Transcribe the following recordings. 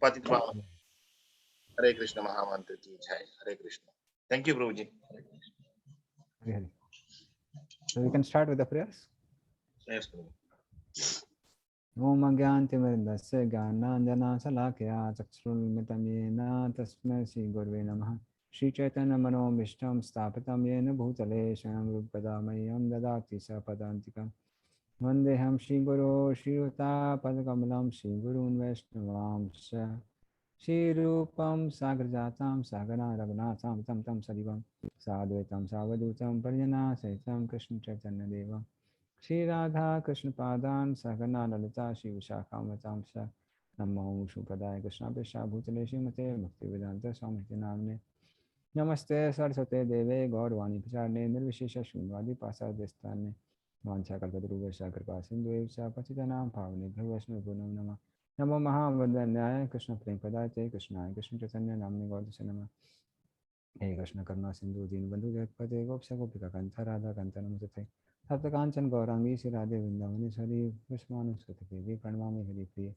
पतित पावन हरे कृष्ण महामंत्र की जय। हरे Krishna. Thank you, Prabhuji. Really. So we can start with the prayers. Yes, Prabhu. Om Agyantimirindasya Gyananjana Salakya Chakshurunmitam Yena Tasmai Shri Gurve Namaha Shri Chaitanya Manomishtam Sthapitam Yena Bhutale Swayam Rupadamayyam Dadati Sapadantikam Vandeham Shri Guru Shri Yuta Padakamalam Shri Gurun Vaishnavam Shri Rupam Sagrajatam Sagana Raghunatham Tam Tam Sadivam Sadvetam Savadutam Parjana Saitam Krishna Chaitanya Devam Shri Radha Krishna Padan Sagana Lalita Shri Vishakamatam Sa Namo Shupadaya Krishna Pisha Bhutale Shrimate Bhakti Vedanta Swamiti Namne Namaste Saraswate Deve Gaurvani Pacharne Nirvishesha Shunvadi Pasadestane Vancha Kalpadruvesha Kripa Sindhu Evcha Pachitanam Pavani Bhavashna Gunam Nama Namo Mahavadanyaya Krishna Prem Padate Krishna Krishna Chaitanya Namne Gaudasya Nama Hey Krishna Karna Sindhu Dinbandhu Jagpate Gopsa Gopika Kantha Radha Kantha Namasate Sapta Kanchan Gaurangi Shri Radhe Vrindavani Sari Vishmanu Sutadevi Pranamami Hari Priya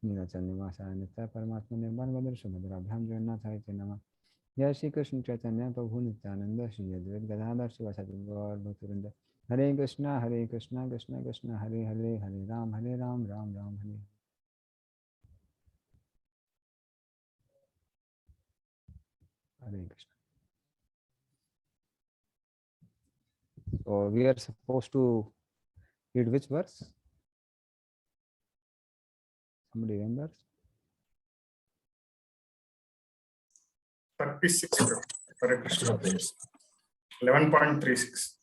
Nina Chandimasa Nitya Paramatma Nirban Vadar Subhadra Abhyam Jagannathaya Nama Jai Shri Krishna Chaitanya Prabhu Nityananda Shri Advaita Gadadhar Sivasati Gaur Bhaktivinoda Hare Krishna Krishna Krishna Hare Hare Hare Ram Ram Ram Hare Hare Krishna. So we are supposed to read which verse? Somebody remembers? 36. Hare Krishna, please. 11.36.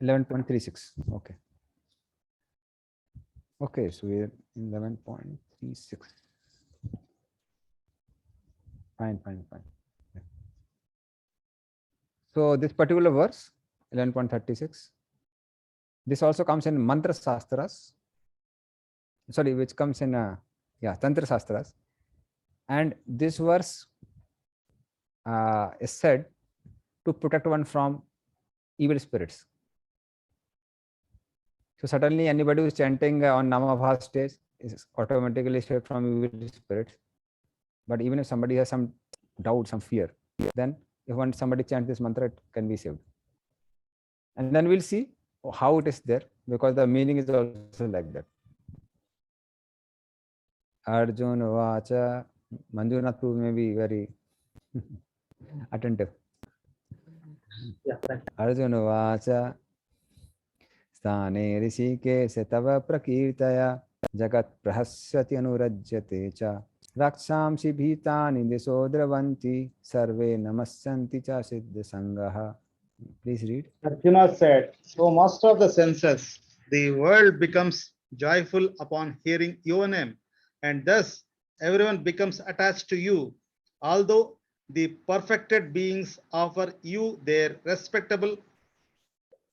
11.36. Okay. Okay, so we're in 11.36. Fine. Yeah. So this particular verse, 11.36, this also comes in Mantra Sastras. Sorry, which comes in Tantra Sastras. And this verse is said to protect one from evil spirits. So suddenly anybody who is chanting on Namabha stage is automatically saved from evil spirits. But even if somebody has some doubt, some fear, then if somebody chants this mantra, it can be saved. And then we'll see how it is there, because the meaning is also like that. Arjun Vacha, Manjunath Prabhu may be very attentive. Yeah, Arjun Vacha Sthane Rishike Tava Prakirtaya Jagat Prahasyati Anurajyate Cha Rakshamsi Bhitani Disodраvanti Sarve Namasyanti Cha Siddha Sangaha. Please read. Arjuna said, O master of the senses, the world becomes joyful upon hearing your name, and thus everyone becomes attached to you. Although the perfected beings offer you their respectable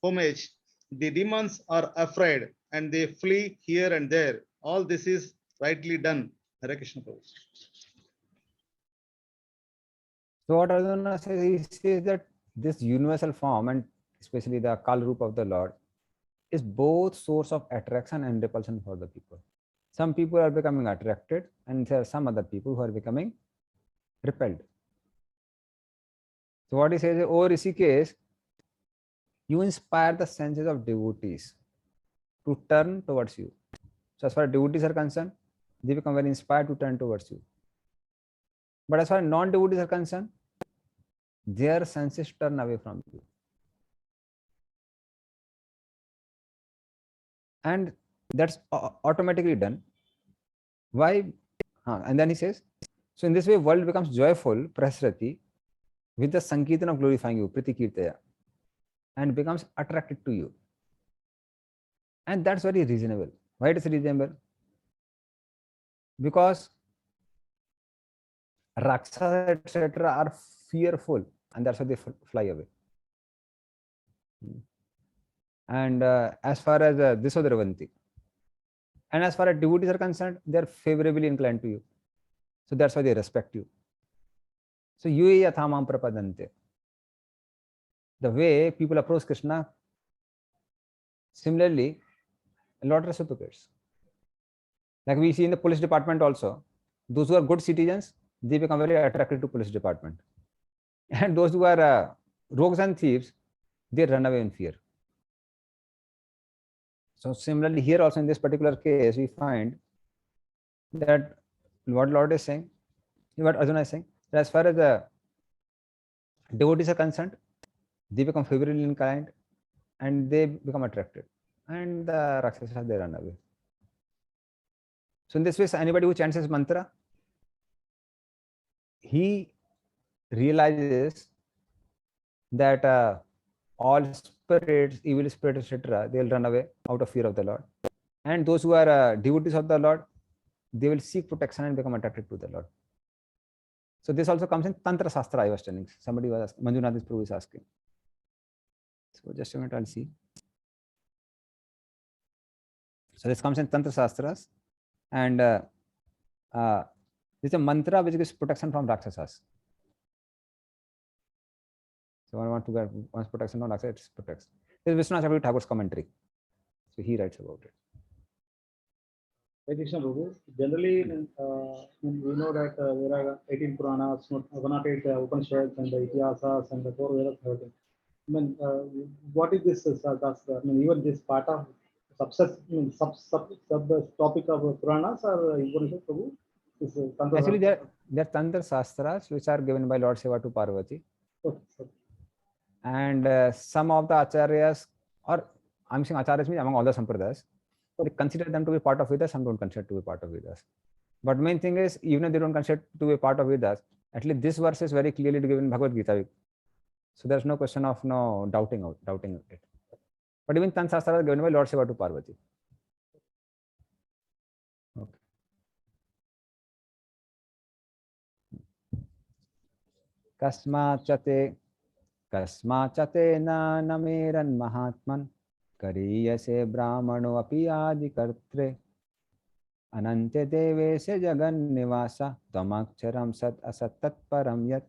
homage, the demons are afraid and they flee here and there. All this is rightly done. Hare Krishna Prabhu. So what Arjuna says, he says that this universal form, and especially the Kal Rupa of the Lord, is both source of attraction and repulsion for the people. Some people are becoming attracted, and there are some other people who are becoming repelled. So what he says is, O Rishikesh, you inspire the senses of devotees to turn towards you. So as far as devotees are concerned, they become very inspired to turn towards you. But as far as non-devotees are concerned, their senses turn away from you. And that's automatically done. Why? And then he says, so in this way, world becomes joyful, prasrati, with the sankirtan of glorifying you, pritikirtaya, and becomes attracted to you. And that's very reasonable. Why it is reasonable? Because Rakshas, etc., are fearful, and that's why they fly away. And as far as Disodраvanti, and as far as devotees are concerned, they are favorably inclined to you. So that's why they respect you. So yue yathamam prapadante. The way people approach Krishna, similarly, Lord reciprocates. Like we see in the police department also, those who are good citizens, they become very attracted to police department. And those who are rogues and thieves, they run away in fear. So similarly here also in this particular case, we find that what Lord is saying, what Arjuna is saying, that as far as the devotees are concerned, they become favorably inclined and they become attracted. And the Rakshasas, they run away. So in this way, anybody who chants his mantra, he realizes that all spirits, evil spirits, etc., they'll run away out of fear of the Lord. And those who are devotees of the Lord, they will seek protection and become attracted to the Lord. So this also comes in Tantra Sastra, I was telling. Somebody was asking, Manjunath Prabhu is asking. So just a minute, I'll see. So this comes in Tantra Sastras, and this is a mantra which gives protection from Rakshasas. So I want to get one's protection from Rakshasas, it protects. This is Vishwanath Chakravarti Thakur's commentary. So he writes about it. Krishna Prabhu, generally, we know that there are 18 Puranas, 108 Upanishads, and the Ityasas, and the 4 Vedas. I mean, what is this? I mean, even this part of sub topic of Puranas or Upanishads, Prabhu? Actually, there are Tantra Sastras which are given by Lord Shiva to Parvati. Okay. And some of the Acharyas, or I'm saying Acharyas means among all the Sampradayas, they consider them to be part of Vedas, some don't consider to be part of Vedas. But main thing is, even if they don't consider to be part of Vedas, at least this verse is very clearly given in Bhagavad Gita. So there's no question of doubting it. But even Tantra Sastra are given by Lord Shiva to Parvati. Okay. Kasmachate na nameran mahatman kariyase brahmano api adi kartre anante deve se jagan nivasa tamaksharam sat asat param yat.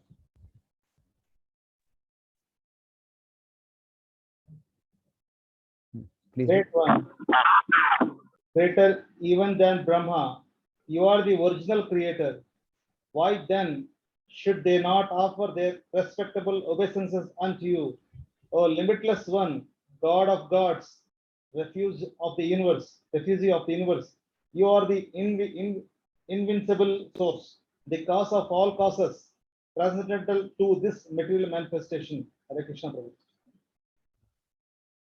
Please. Great one. Greater even than Brahma. You are the original creator. Why then should they not offer their respectable obeisances unto you, O limitless one, God of gods, refugee of the universe? You are the invincible source, the cause of all causes, transcendental to this material manifestation. Hare Krishna Prabhu.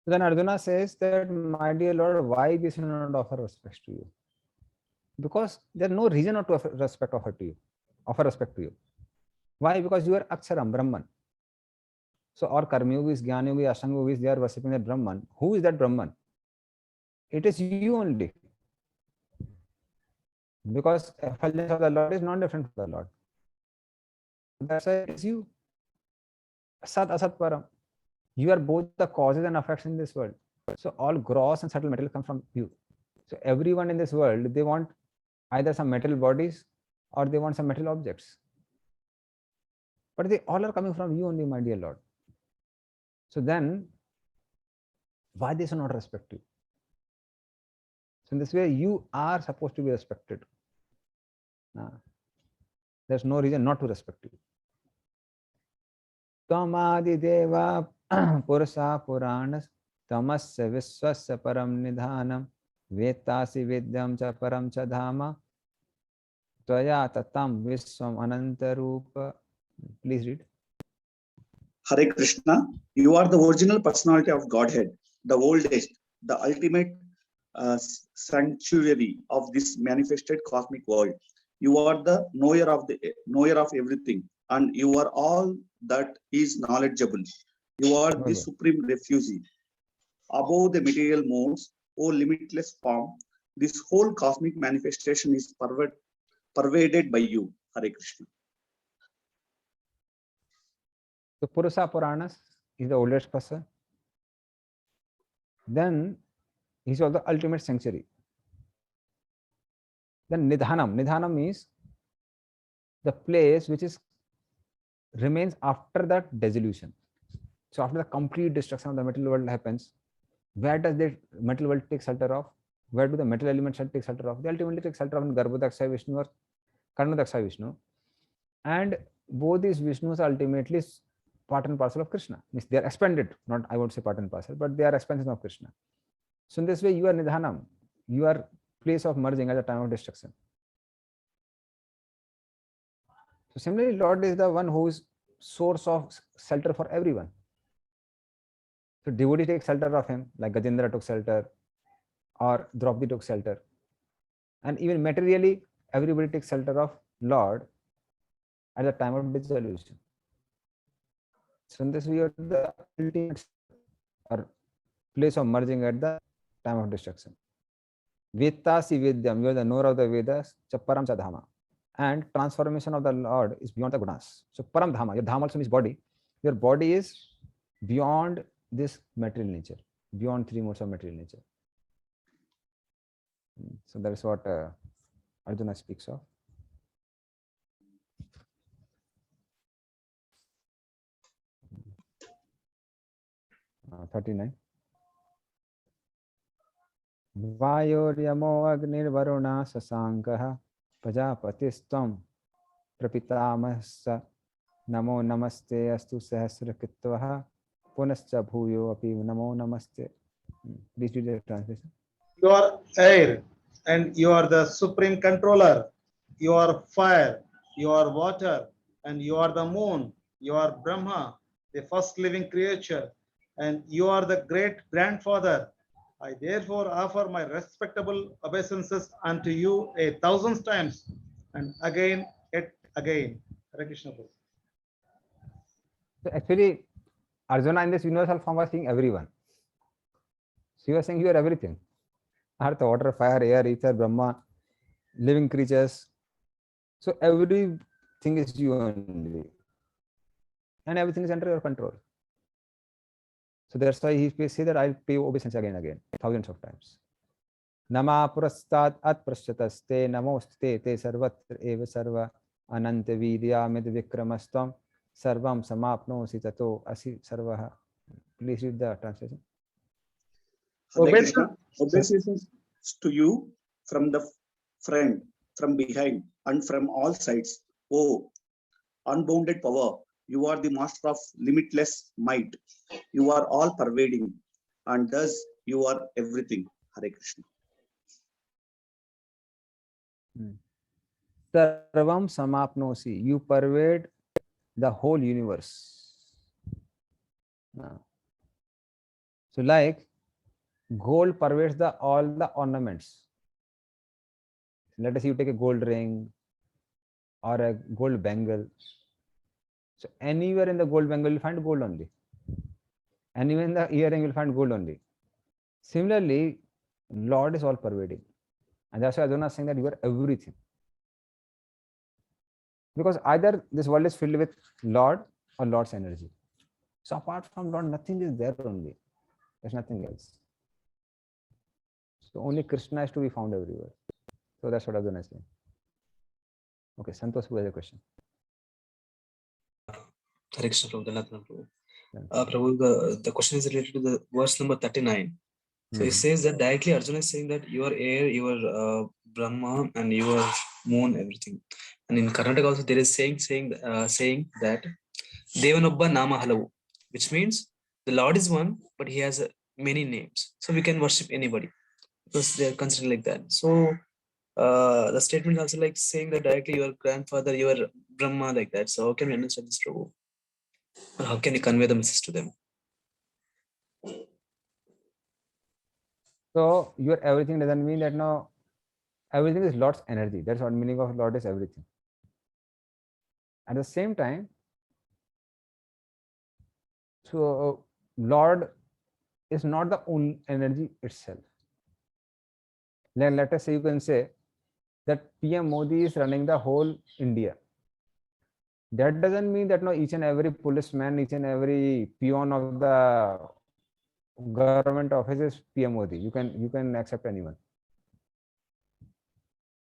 Then Arjuna says that, my dear Lord, why we should not offer respect to you? Because there is no reason not to offer respect to you. Why? Because you are Aksharam, Brahman. So our Karma Yogis, Jnana Yogis, Ashtanga Yogis, they are worshipping that Brahman. Who is that Brahman? It is you only. Because effulgence of the Lord is not different from the Lord. That's why it is you. Sat Asat Param. You are both the causes and effects in this world. So all gross and subtle material come from you. So everyone in this world, they want either some metal bodies or they want some metal objects. But they all are coming from you only, my dear Lord. So then, why they should not respect you? So in this way, you are supposed to be respected. There's no reason not to respect you. Tamadi deva pursa puranas tamasya viswasya param nidhanam vetasi vidyam cha param cha dhama tvaya tatam viswam anantarupa. Please read. Hare Krishna, you are the original personality of Godhead, the oldest, the ultimate sanctuary of this manifested cosmic world. You are the knower of everything, and you are all that is knowledgeable. You are the supreme refugee. Above the material modes, O limitless form, this whole cosmic manifestation is pervaded by you. Hare Krishna. So Purusa Puranas is the oldest person. Then he's also the ultimate sanctuary. Then Nidhanam means the place which remains after that dissolution. So after the complete destruction of the material world happens, where does the material world take shelter of? Where do the material elements take shelter of? They ultimately take shelter of Garbhodaksha Vishnu or Karnadaksha Vishnu. And both these Vishnus are ultimately part and parcel of Krishna. Means they are expanded, not I won't say part and parcel, but they are expansion of Krishna. So in this way, you are Nidhanam. You are place of merging at the time of destruction. So similarly, Lord is the one who is source of shelter for everyone. So devotee takes shelter of him, like Gajendra took shelter, or Draupadi took shelter. And even materially, everybody takes shelter of Lord at the time of dissolution. So in this way, you are the ultimate or place of merging at the time of destruction. Vettasi Vedyam, you are the knower of the Vedas, Chaparam Sadhama. And transformation of the Lord is beyond the gunas. So Param Dhama, your Dhama also means body. Your body is beyond this material nature, beyond three modes of material nature. So that is what Arjuna speaks of. Uh, 39. Vayoryamo Agnirvaruna Sasankaha Prajapatistam Prapitamasa Namo Namaste Astu Sahasrakitvaha Punascha Bhuyo Api Namo Namaste. Please read the translation. You are air and you are the supreme controller. You are fire, you are water, and you are the moon. You are Brahma, the first living creature, and you are the great grandfather. I therefore offer my respectable obeisances unto you 1,000 times and again, yet again. Hare Krishna. So actually, Arjuna in this universal form was seeing everyone. So he was saying you are everything. Earth, water, fire, air, ether, Brahma, living creatures. So everything is you only. And everything is under your control. So that's why he says that I'll pay obeisance again and again, thousands of times. Nama purastat at prashataste namoste te sarvatra eva sarva ananta vidya mid vikramastam sarvam samapnosi tato asi sarvaha. Please read the translation. Hare Krishna, obeisances to you from the front, from behind, and from all sides. Oh, unbounded power, you are the master of limitless might. You are all pervading, and thus you are everything. Hare Krishna. Sarvam samapnosi, you pervade the whole universe. So like gold pervades all the ornaments. Let us say you take a gold ring or a gold bangle. So anywhere in the gold bangle you'll find gold only. Anywhere in the earring you'll find gold only. Similarly, Lord is all pervading. And that's why Arjuna is saying that you are everything. Because either this world is filled with Lord or Lord's energy. So apart from Lord, nothing is there only. There's nothing else. So only Krishna is to be found everywhere. So that's what Arjuna is saying. Okay, Santosh, who has a question? Hare Krishna, Prabhu. Prabhu, the question is related to the verse number 39. So it says that directly Arjuna is saying that you are air, you are Brahma, and you are moon, everything. And in Karnataka also there is saying that Devanobba Nama Halavu, which means the Lord is one, but he has many names. So we can worship anybody because they are considered like that. So the statement also like saying that directly your grandfather, you are Brahma, like that. So how can we understand this, Prabhu? Or how can we convey the message to them? So your everything doesn't mean that no, everything is Lord's energy. That's what meaning of Lord is everything. At the same time, so Lord is not the own energy itself. Let us say you can say that PM Modi is running the whole India. That doesn't mean that no, each and every policeman, each and every peon of the government office is PM Modi. You can accept anyone.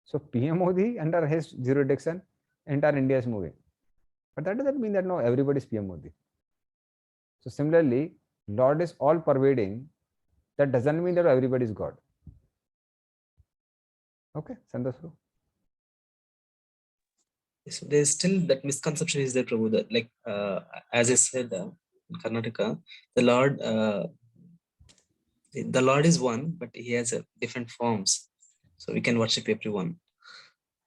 So PM Modi, under his jurisdiction, entire India is moving. But that doesn't mean that no, everybody is PM Modi. So similarly, Lord is all pervading. That doesn't mean that everybody is God. Okay, Sandasru. So there's still that misconception is there, Prabhu, that like as I said, in Karnataka, the Lord is one, but he has different forms, so we can worship everyone.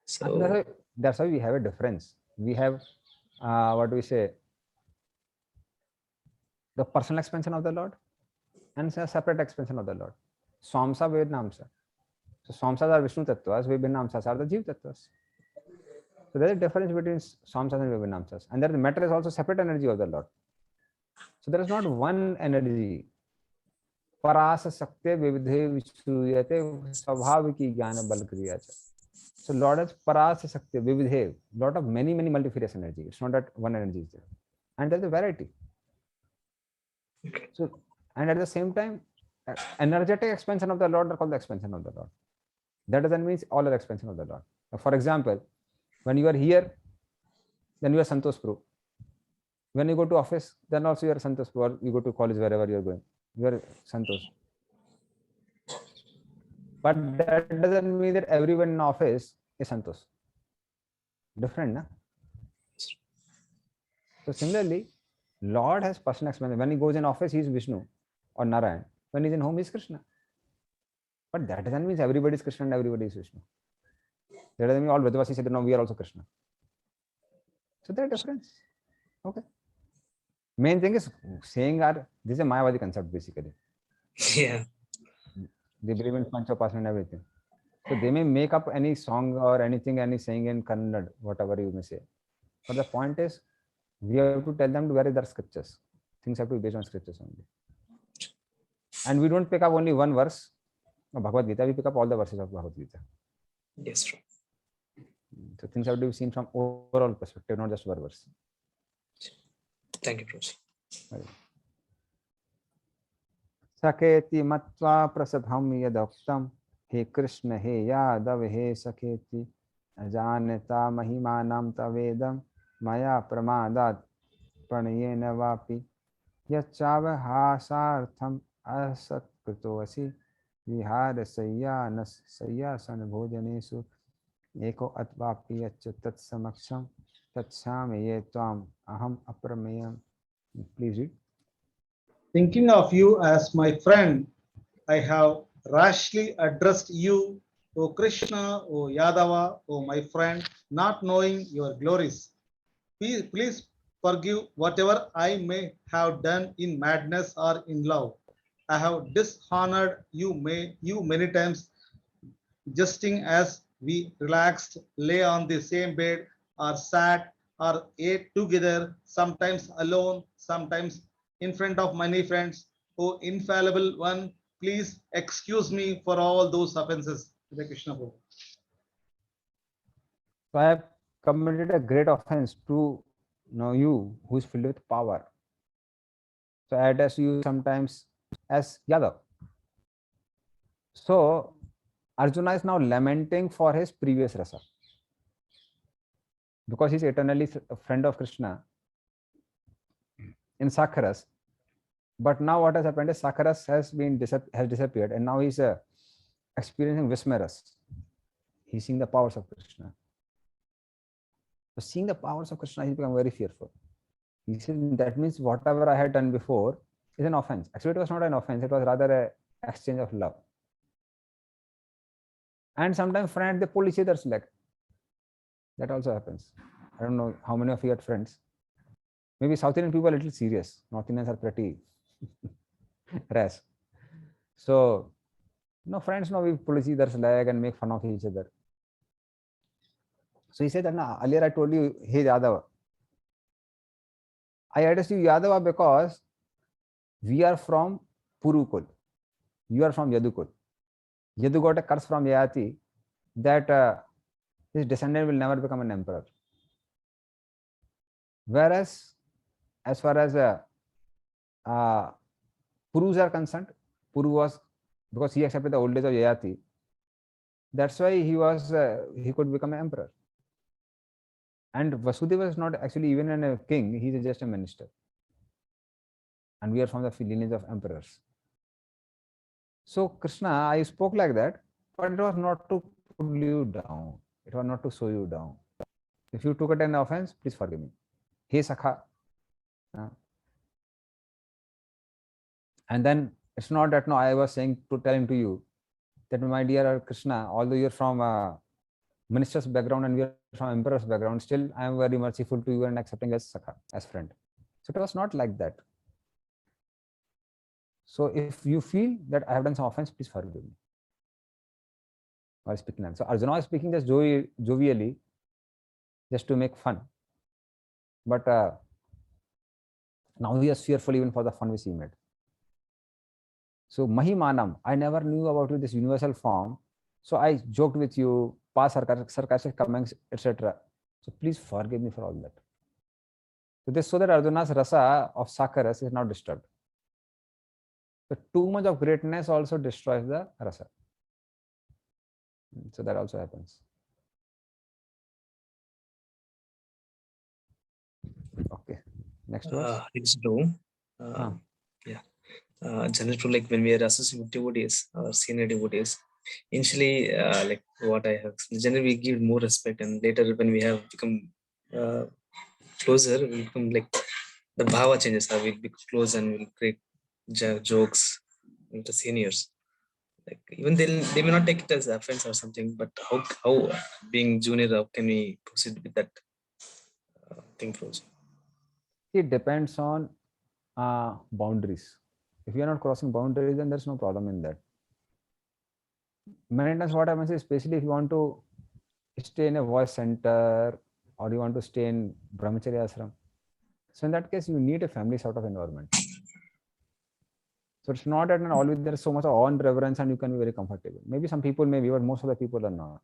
So That's why we have a difference. We have what do we say? The personal expansion of the Lord and a separate expansion of the Lord. Swamsa Vednamsa. So Swamsas are Vishnu Tattvas, Vibhinamsas are the Jeev Tattvas. So there is a difference between Swamsas and Vibhinamsas. And there the matter is also separate energy of the Lord. So there is not one energy. Parasa Sakte Vividhe Vishuyate Svabhaviki Jnana Bal Kriya Cha. So Lord has Parasa Sakti, Vividhe, lot of many multifarious energy. It's not that one energy is there. And there's a variety. So, and at the same time, energetic expansion of the Lord are called the expansion of the Lord. That doesn't mean all are expansion of the Lord. For example, when you are here, then you are Santosh Prabhu. When you go to office, then also you are Santosh Prabhu. Or you go to college, wherever you are going, you are Santosh. But that doesn't mean that everyone in office is Santosh. Different, na? So similarly, Lord has personal expansion. When he goes in office, he is Vishnu or Narayan. When he's in home, he is Krishna. But that doesn't mean everybody is Krishna and everybody is Vishnu. That doesn't mean all Vedavasis said, no, we are also Krishna. So there are difference. Okay. Main thing is saying this is a Mayavadi concept basically. yeah. They believe in Panchapasana and everything. So they may make up any song or anything, any saying in Kannada, whatever you may say. But the point is, we have to tell them to where is their scriptures. Things have to be based on scriptures only. And we don't pick up only one verse of Bhagavad Gita, we pick up all the verses of Bhagavad Gita. Yes, true. So things have to be seen from overall perspective, not just one verse. Thank you, Prabhu. Saketi matva prasabham yadoktam he Krishna he Yadav he saketi ajaneta mahimanam tavedam maya pramadat pranayena vapi yachavahasartham asatkritoasi vihara sayyasan bhojanesu eko atvapi yachat samaksham tatshami ye tvam aham aprameyam. Please read. Thinking of you as my friend, I have rashly addressed you, O Krishna, O Yadava, O my friend, not knowing your glories. Please forgive whatever I may have done in madness or in love. I have dishonored you many times, jesting as we relaxed, lay on the same bed, or sat or ate together, sometimes alone, sometimes in front of many friends. O infallible one, please excuse me for all those offenses. Hare Krishna Prabhu. So I have committed a great offense to know you who is filled with power. So I address you sometimes as Yadav. So Arjuna is now lamenting for his previous rasa. Because he's eternally a friend of Krishna in Sakharas. But now what has happened is Sakharas has disappeared and now he's experiencing Vismeras. He's seeing the powers of Krishna. So seeing the powers of Krishna, he's become very fearful. He said that means whatever I had done before is an offense. Actually, it was not an offense, it was rather an exchange of love. And sometimes friends, they pull each other's leg. That also happens. I don't know how many of you had friends. Maybe South Indian people are a little serious. North Indians are pretty rash. So, friends, we pull each other's leg and make fun of each other. So he said that earlier I told you, hey Yadava, I addressed you Yadava because we are from Purukul. You are from Yadukul. Yadu got a curse from Yayati that his descendant will never become an emperor. Whereas, as far as Purus are concerned, Puru was, because he accepted the old days of Yayati, that's why he could become an emperor. And Vasudeva is not actually even a king, he is just a minister. And we are from the lineage of emperors. So Krishna, I spoke like that, but it was not to pull you down. It was not to show you down. If you took it an offense, please forgive me. Hey Sakha. And then it's not that no, I was telling to you that my dear Krishna, although you're from a minister's background and we are from emperor's background, still I am very merciful to you and accepting as Sakha, as friend. So it was not like that. So if you feel that I have done some offense, please forgive me. Or speaking that. So Arjuna is speaking just jovially, just to make fun. But now he is fearful even for the fun which he made. So Mahimanam, I never knew about you, this universal form. So I joked with you, past sarcastic comments, etc. So please forgive me for all that. So this so that Arjuna's rasa of Sakaras is not disturbed. So too much of greatness also destroys the rasa. So that also happens. Okay. Next verse. Generally, like when we are associating with devotees or senior devotees, initially, like what I have, generally we give more respect, and later when we have become closer, we become like the bhava changes. We'll be close and we'll create jokes with the seniors. Like even they may not take it as offense or something, but how being junior, how can we proceed with that thing flows? It depends on boundaries. If you are not crossing boundaries, then there's no problem in that. Many times what happens is, especially if you want to stay in a voice center or you want to stay in brahmacharya ashram, so in that case you need a family sort of environment. So it's not that always there is so much of awe and reverence and you can be very comfortable. Maybe some people may be, but most of the people are not.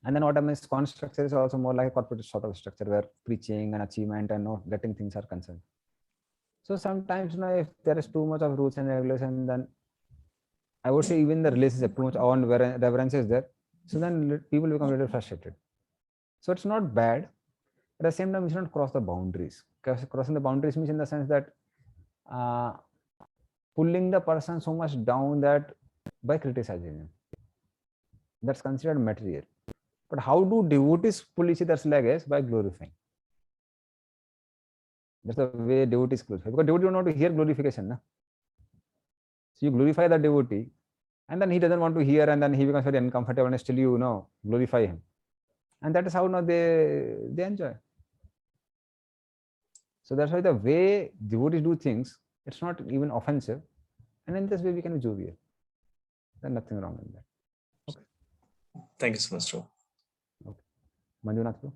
And then what happens, ISKCON structure is also more like a corporate sort of structure where preaching and achievement and not getting things are concerned. So sometimes, if there is too much of rules and regulations, then I would say even the relationship, too much awe and reverence is there. So then people become a little frustrated. So it's not bad. At the same time, we should not cross the boundaries. Crossing the boundaries means in the sense that pulling the person so much down that by criticizing him. That's considered material. But how do devotees pull each other's leg is by glorifying. That's the way devotees glorify. Because devotee don't want to hear glorification. Na? So you glorify the devotee, and then he doesn't want to hear, and then he becomes very uncomfortable, and still you glorify him. And that is how they enjoy. So that's why the way devotees do things, it's not even offensive. And in this way we can be jovial. There's nothing wrong in that. Okay. Thank you so much, Joe. Okay. Manjunath.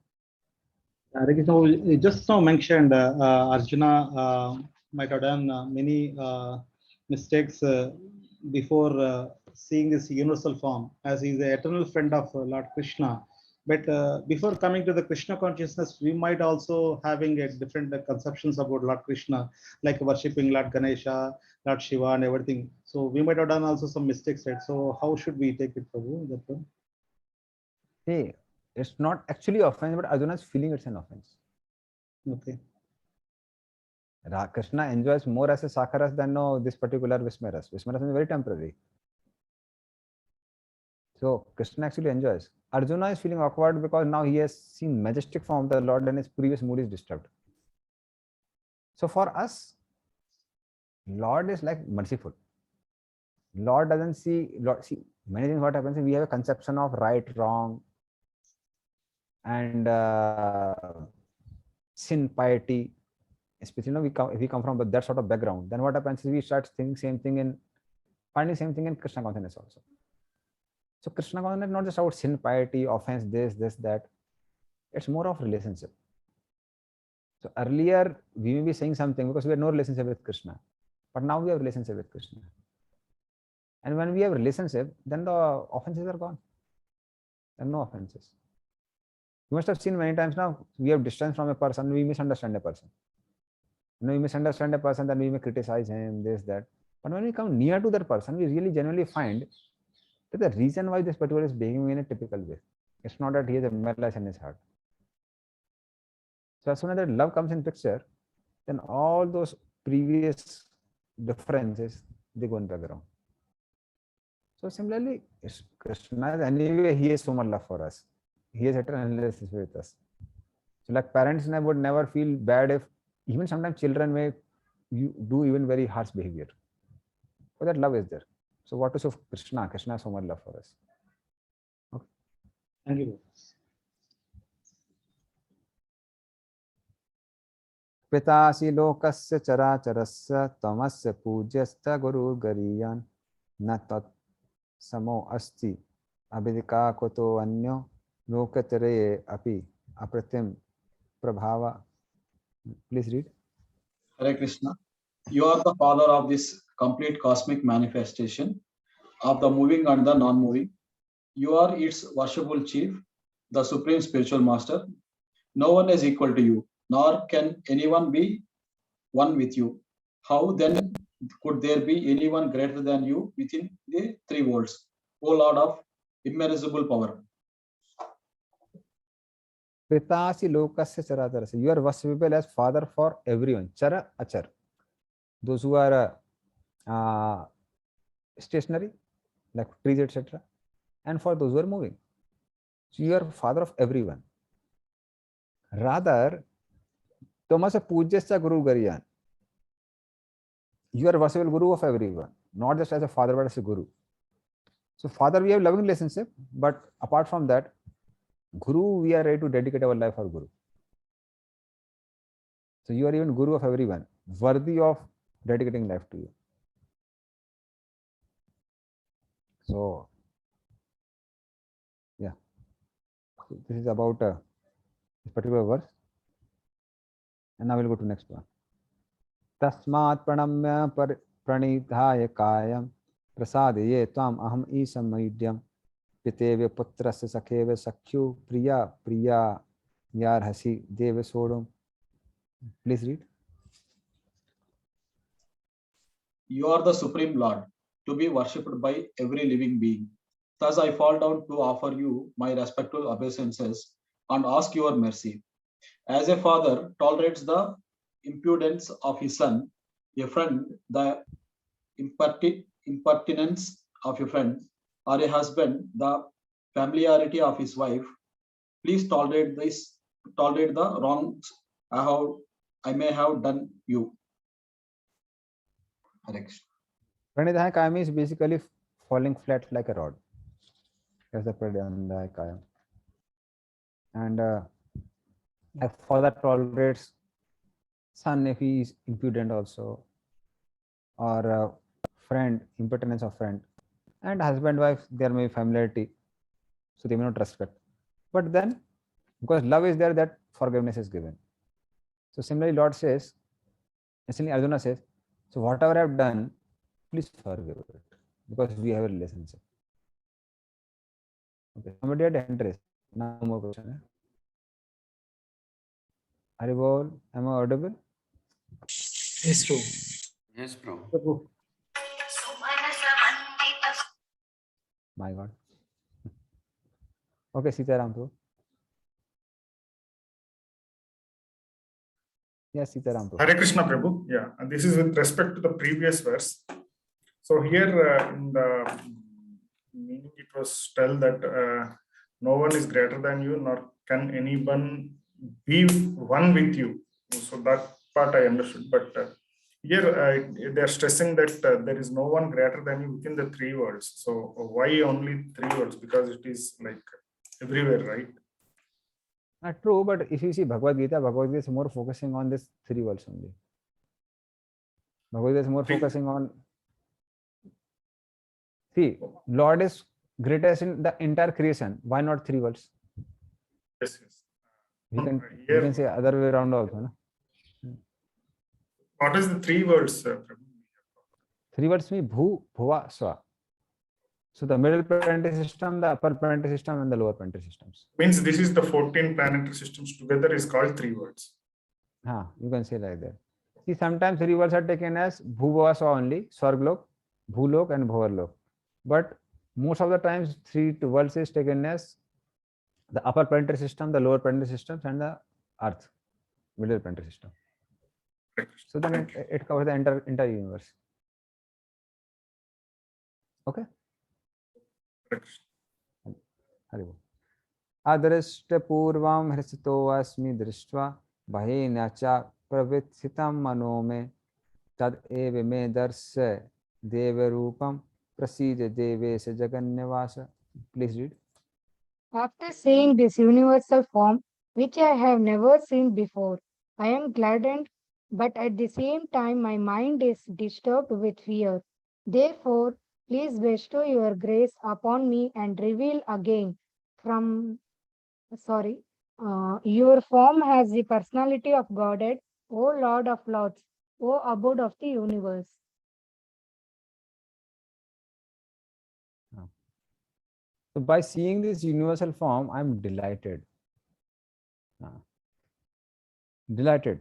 You just now mentioned Arjuna might have done many mistakes before seeing this universal form, as he is the eternal friend of Lord Krishna. But before coming to the Krishna consciousness, we might also having a different conceptions about Lord Krishna, like worshipping Lord Ganesha, Lord Shiva, and everything. So we might have done also some mistakes, right? So how should we take it, Prabhu? That one? Hey, it's not actually offense, but Arjuna is feeling it's an offense. Okay. Krishna enjoys more as a Sakaras than this particular Vismaras. Vismaras is very temporary. So Krishna actually enjoys. Arjuna is feeling awkward because now he has seen majestic form of the Lord and his previous mood is disturbed. So for us, Lord is like merciful. Lord doesn't see, many things what happens is we have a conception of right, wrong, and sin, piety. Especially if we come from that sort of background, then what happens is we start thinking same thing and finding same thing in Krishna consciousness also. So Krishna consciousness is not just about sin, piety, offense, this, that. It's more of relationship. So earlier we may be saying something because we had no relationship with Krishna, but now we have relationship with Krishna. And when we have relationship, then the offenses are gone. There are no offenses. You must have seen many times now, we have distance from a person, we misunderstand a person. When we misunderstand a person, then we may criticize him, this, that. But when we come near to that person, we really genuinely find that the reason why this particular is behaving in a typical way. It's not that he has a malice in his heart. So as soon as that love comes in picture, then all those previous differences, they go in the background. So similarly, Krishna, anyway, he has so much love for us. He has eternal relationship with us. So like parents would never feel bad if even sometimes children may do even very harsh behavior. But that love is there. So what is of Krishna? Krishna has so much love for us. Okay. Thank you. पितासि लोकस्य चराचरस्य त्वमस्य पूज्यस्त गुरुर्गरीयान् न तत् समो अस्ति अभिधिका कुतो अन्यो लोकत्रये अपि अप्रतिम प्रभाव. Please read. Hare Krishna. You are the father of this complete cosmic manifestation of the moving and the non-moving. You are its worshipful chief, the supreme spiritual master. No one is equal to you, nor can anyone be one with you. How then could there be anyone greater than you within the three worlds, O Lord of immeasurable power? पितासि लोकस्य चराचरस्य. You are worshipable as father for everyone. Chara, achar. Those who are stationary, like trees, etc., and for those who are moving. So you are father of everyone. Rather, Tomasa Pujyasya Guru Gariyan. You are worshipable guru of everyone, not just as a father, but as a guru. So father, we have loving relationship, but apart from that, guru, we are ready to dedicate our life for guru. So you are even guru of everyone, worthy of dedicating life to you. So, yeah, so this is about this particular verse. And now we'll go to next one. Tasmat pranamya pranidhaya kayam prasadaye tvam aham isamayidyam piteve putrasya sakheve sakhyu priya priya yarhasi deva sodam. Please read. You are the supreme Lord, to be worshipped by every living being. Thus I fall down to offer you my respectful obeisances and ask your mercy. As a father tolerates the impudence of his son, a friend the impertinence of a friend, or a husband the familiarity of his wife, please tolerate the wrongs I may have done you. Hare Krishna. Pranidhaya kayam is basically falling flat like a rod. That's the pranidhaya kayam. And a father tolerates son if he is impudent also, or friend, impertinence of friend, and husband, wife, there may be familiarity, so they may not respect. But then, because love is there, that forgiveness is given. So similarly, Lord says, essentially Arjuna says, so whatever I have done, please forgive it, because we have a relationship. Okay, somebody had interest. Now more question. Haribol, am I audible? Yes, true. Yes, bro. My God. Okay, Sitaram Prabhu. Yes, Sitaram Prabhu. Hare Krishna Prabhu. Yeah, and this is with respect to the previous verse. So here in the meaning it was tell that no one is greater than you, nor can anyone be one with you. So that part I understood. But here they are stressing that there is no one greater than you within the three worlds. So why only three worlds? Because it is like everywhere, right? True, but if you see Bhagavad Gita is more focusing on this three worlds only. Bhagavad Gita is more focusing on. See, Lord is greatest in the entire creation. Why not three worlds? Yes, yes. We can say other way around also. No? What is the three words? Prabhu? Three words mean Bhu, Bhuva, Swa. So the middle planetary system, the upper planetary system, and the lower planetary systems. Means this is the 14 planetary systems together is called three words. You can say like that. See, sometimes three words are taken as Bhu, Bhuva, Swa only, Swarglok, Bhulok, and Bhavarlok. But most of the times, three worlds is taken as the upper planetary system, the lower planetary systems, and the Earth, middle planetary system. So then it covers the entire universe. Okay. Hari Bol. Adrashta purvam hrisito asmi drishtva bahena cha pravithitam mano me tad eva me darsya deva rupam prasida devesa jagannavasa. Please read. After seeing this universal form, which I have never seen before, I am gladdened, but at the same time my mind is disturbed with fear. Therefore, please bestow your grace upon me and reveal again from your form has the personality of Godhead, O Lord of Lords, O abode of the universe. So by seeing this universal form, I am delighted. Delighted.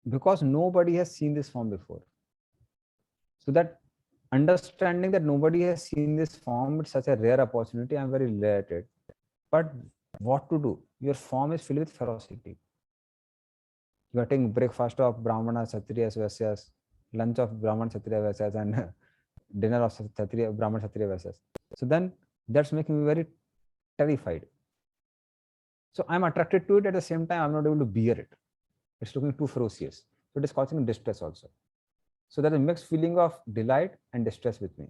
Because nobody has seen this form before. So that understanding that nobody has seen this form, it's such a rare opportunity. I'm very delighted. But what to do? Your form is filled with ferocity. You are taking breakfast of Brahmana, Kshatriyas, Vaisyas, lunch of Brahmana, Kshatriya, Vaisyas, and dinner of Kshatriya, Brahmana, Kshatriya, Vaisyas. So then that's making me very terrified. So I'm attracted to it, at the same time I'm not able to bear it. It's looking too ferocious. So it is causing distress also. So there's a mixed feeling of delight and distress with me.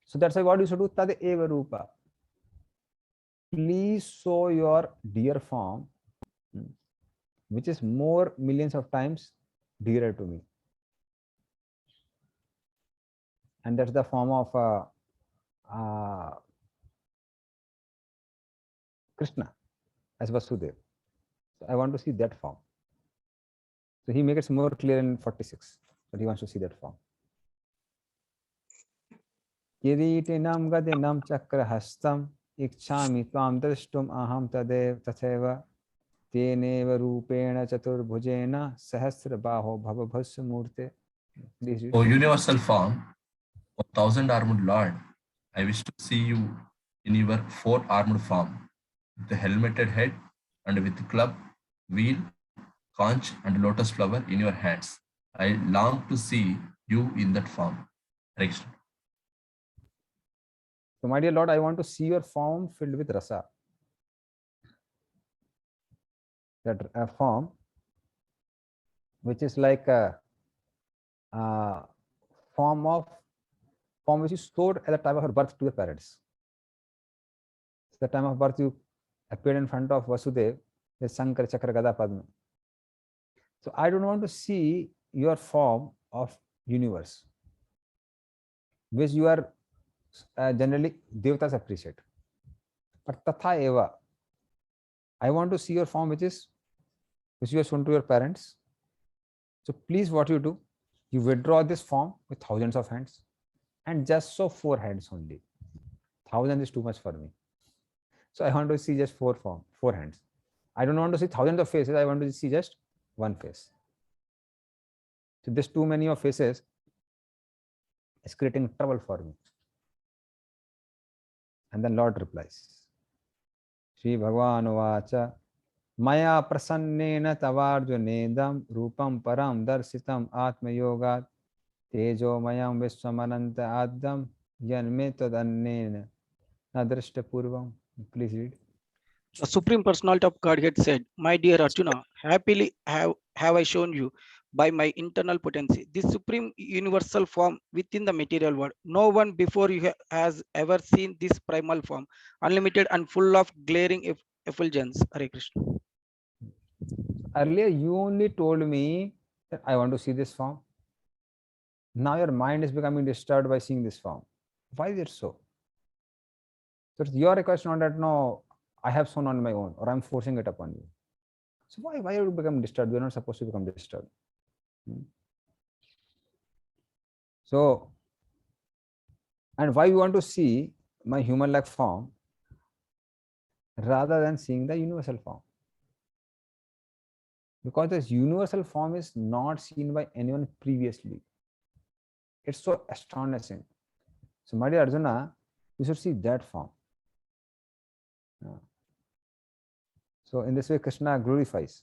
So that's why what you should do, Tad eva rupa. Please show your dear form, which is more millions of times dearer to me. And that's the form of Krishna as Vasudeva. So I want to see that form. So he makes it more clear in 46, but he wants to see that form. Kiritinam gadinam chakrahastam ikchami tvam drishtum aham tadev tatheva teneva rupena chaturbhujena sahasra baho bhavabhasya murte. Please read. O universal form, O thousand armed Lord, I wish to see you in your four armed form, with a helmeted head and with club, wheel, conch and lotus flower in your hands. I long to see you in that form. Hare Krishna. So my dear Lord, I want to see your form filled with rasa. That form which is like a form which is stored at the time of her birth to the parents. So the time of birth you appeared in front of Vasudeva with Sankar Chakra Gada Padma. So I don't want to see your form of universe, which you are generally Devatas appreciate. But Tatha Eva, I want to see your form which you have shown to your parents. So please, what you do, you withdraw this form with thousands of hands and just show 4 hands only. 1,000 is too much for me. So I want to see just 4 hands. I don't want to see thousands of faces. I want to see just 1 face. So this too many of faces is creating trouble for me. And then Lord replies, Shri Bhagavan Vacha Maya prasannena tavarjunedam rupam param darsitam atma yogat tejo mayam vishwamananta addam yanme tadannena nadrashta purvam. Please read. The Supreme Personality of Godhead said, My dear Arjuna, happily have I shown you by my internal potency this supreme universal form within the material world. No one before you has ever seen this primal form, unlimited and full of glaring effulgence. Hare Krishna. Earlier, you only told me that I want to see this form. Now your mind is becoming disturbed by seeing this form. Why is it so? So it's your request, not that no, I have shown on my own or I'm forcing it upon you. So why are you become disturbed? You're not supposed to become disturbed. So, and why you want to see my human-like form rather than seeing the universal form? Because this universal form is not seen by anyone previously. It's so astonishing. So, my dear Arjuna, you should see that form. So, in this way, Krishna glorifies.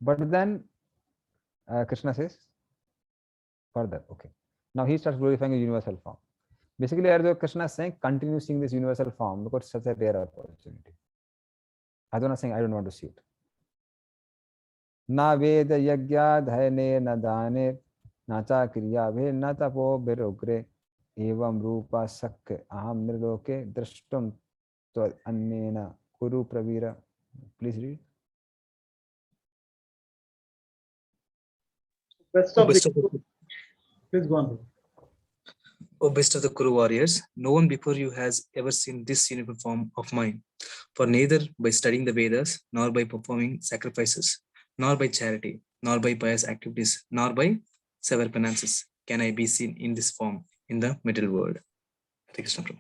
But then, Krishna says further. Okay. Now he starts glorifying a universal form. Basically, as Krishna is saying, continue seeing this universal form because it's such a rare opportunity. Arjuna is saying, I don't want to see it. Na veda yagya dhayane na dane na cha kriya bhe na tapo birogre evam rupa sakya aham nirloke drashtum tvad annena kuru pravira. Please read. Best O of the, best of the, please go on. O best of the Kuru warriors, no one before you has ever seen this uniform form of mine. For neither by studying the Vedas, nor by performing sacrifices, nor by charity, nor by pious activities, nor by severe penances can I be seen in this form in the middle world. Hare Krishna Prabhu.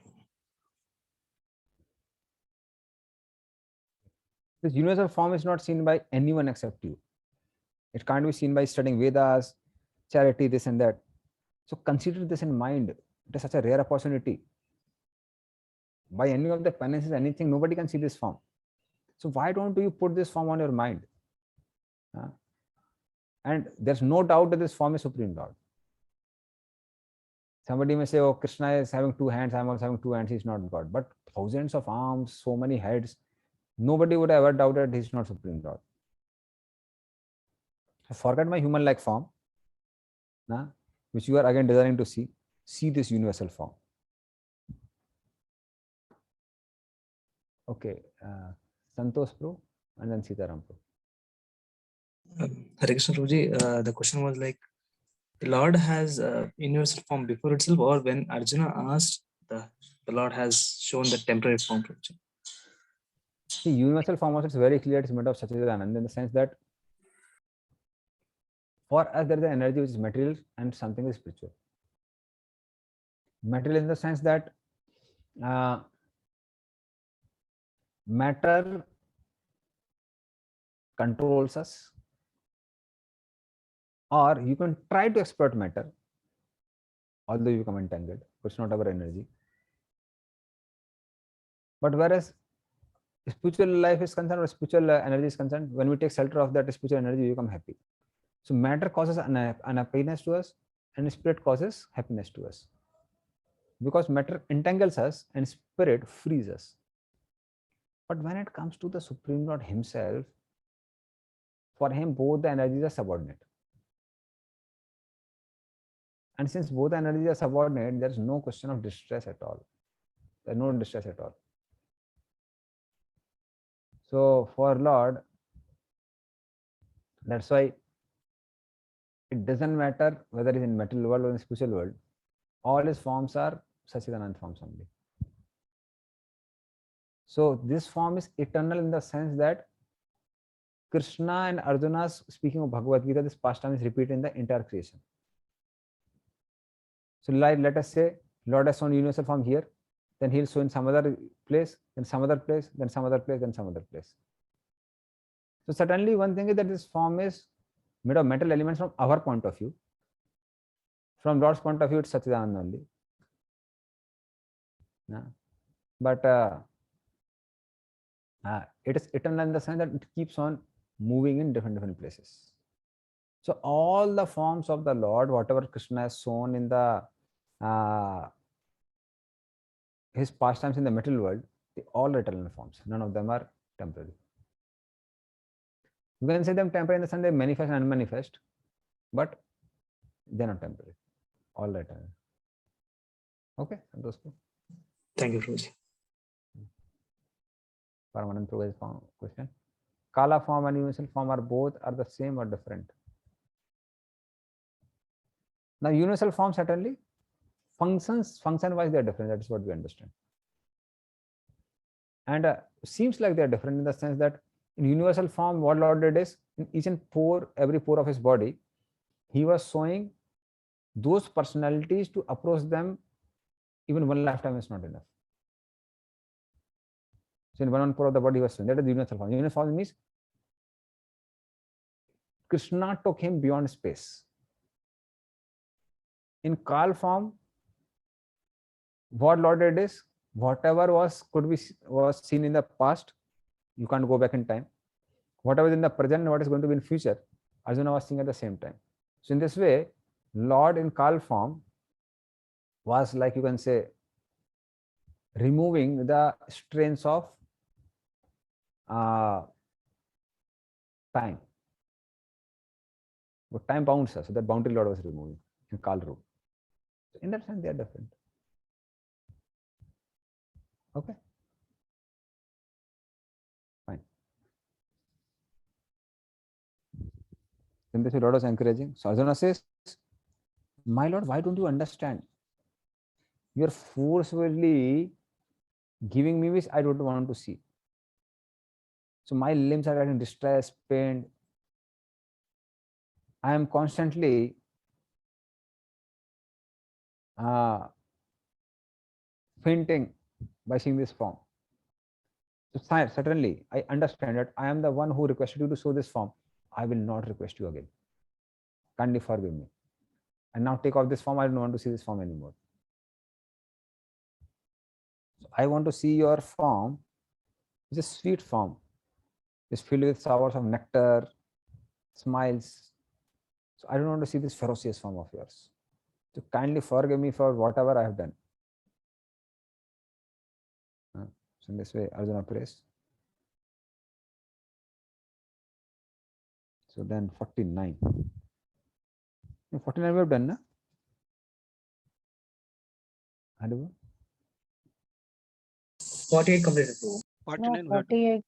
This universal form is not seen by anyone except you. It can't be seen by studying Vedas, charity, this and that. So consider this in mind. It is such a rare opportunity. By any of the penances, anything, nobody can see this form. So why don't you put this form on your mind? And there's no doubt that this form is Supreme Lord. Somebody may say, oh, Krishna is having 2 hands, I'm also having 2 hands, he's not God. But thousands of arms, so many heads, nobody would ever doubt that he's not Supreme Lord. So forget my human-like form, which you are again desiring to see. See this universal form. Okay, Santosh Pro and then Sitaram Pro. Hare Krishna Prabhuji, the question was like, the Lord has universal form before itself, or when Arjuna asked, the Lord has shown the temporary form. Prabhuji. See, universal form also is very clear. It's made of Sachidananda in the sense that for us there is an energy which is material and something is spiritual. Material in the sense that matter controls us, or you can try to exploit matter, although you become entangled, but it's not our energy. But whereas spiritual life is concerned, or spiritual energy is concerned, when we take shelter of that spiritual energy, we become happy. So matter causes unhappiness to us, and spirit causes happiness to us. Because matter entangles us and spirit frees us. But when it comes to the Supreme Lord himself, for him both the energies are subordinate. And since both the energies are subordinate, there is no question of distress at all. There is no distress at all. So for Lord, that's why it doesn't matter whether it's in material world or in spiritual world, all his forms are Sachidanand forms only. So this form is eternal in the sense that Krishna and Arjuna, speaking of Bhagavad Gita, this pastime is repeated in the entire creation. So like, let us say Lord has shown universal form here, then he'll show in some other place, then some other place, then some other place, then some other place. So certainly one thing is that this form is made of metal elements from our point of view. From Lord's point of view, it's Sachidanand only. But it is eternal in the sense that it keeps on moving in different places. So all the forms of the Lord, whatever Krishna has shown in the his pastimes in the material world, they all are eternal forms. None of them are temporary. You can say them temporary in the sense they manifest and unmanifest, but they're not temporary. All are eternal. Okay, Santosh. Thank you, Prabhuji. Permanent question. Kala form and universal form are the same or different? Now universal form certainly function wise they are different. That is what we understand. And seems like they are different in the sense that in universal form, what Lord did is in each and every pore of his body, he was showing those personalities to approach them. Even one lifetime is not enough. So in one pore of the body he was showing. That is the universal form. Universal form means Krishna took him beyond space. In Kal form, what Lord did is whatever was seen in the past, you can't go back in time. Whatever is in the present, what is going to be in future, Arjuna was seeing at the same time. So in this way, Lord in Kal form was, like you can say, removing the strains of time. But time bounds us, so that boundary Lord was removing in Kal Roop. So in that sense, they are different. Okay. Fine. Then this Lord was encouraging. So Arjuna says, my Lord, why don't you understand? You are forcefully giving me which I don't want to see. So my limbs are getting distressed, pained. I am constantly fainting by seeing this form. So certainly, I understand that I am the one who requested you to show this form. I will not request you again. Kindly forgive me. And now take off this form. I don't want to see this form anymore. So I want to see your form, which is sweet form. It's filled with showers of nectar, smiles. So I don't want to see this ferocious form of yours. So kindly forgive me for whatever I have done. So in this way, Arjuna prays. So then 49. 49 we have done, na? 48 completed. 49 No, 48.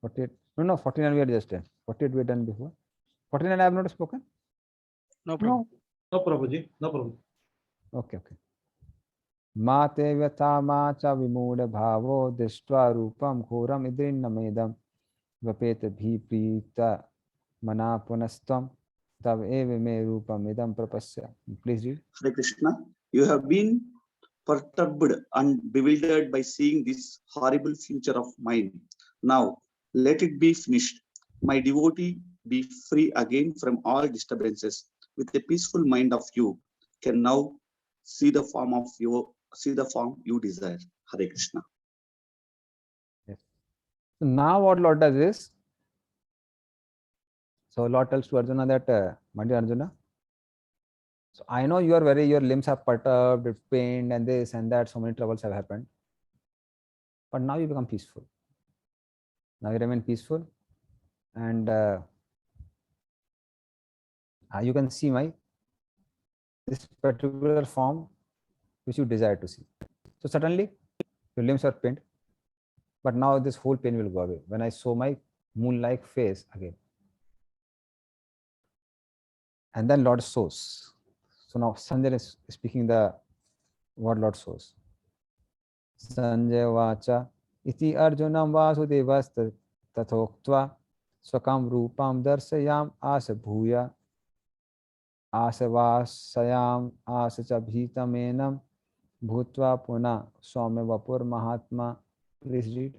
48. No, 49 we had just done. 48 we had done before. 49 I have not spoken. No problem. No. No, Prabhuji. No problem. Okay. Mate vyata macha vimuda bhavo dishtva rupam ghoram idrinnamedam vapeta bhiprita mana punastam tav eva me rupam idam prapasya. Please read. Hare Krishna, you have been perturbed and bewildered by seeing this horrible future of mine. Now, let it be finished. My devotee, be free again from all disturbances. With a peaceful mind of you, can now see the form you desire. Hare Krishna. Yes. So now what Lord does is, so Lord tells to Arjuna that, my dear Arjuna, so I know your limbs are perturbed, pained, and this and that, so many troubles have happened. But now you become peaceful. Now you remain peaceful, and you can see this particular form which you desire to see. So suddenly your limbs are pained, but now this whole pain will go away when I show my moon-like face again. And then Lord shows. So now Sanjay is speaking what Lord shows. Sanjay vacha iti arjunam vasudevas tathoktva swakam rupam darsayam asa bhuya asavasayam asacha bhitamenam bhutva puna swame vapur mahatma. Please read.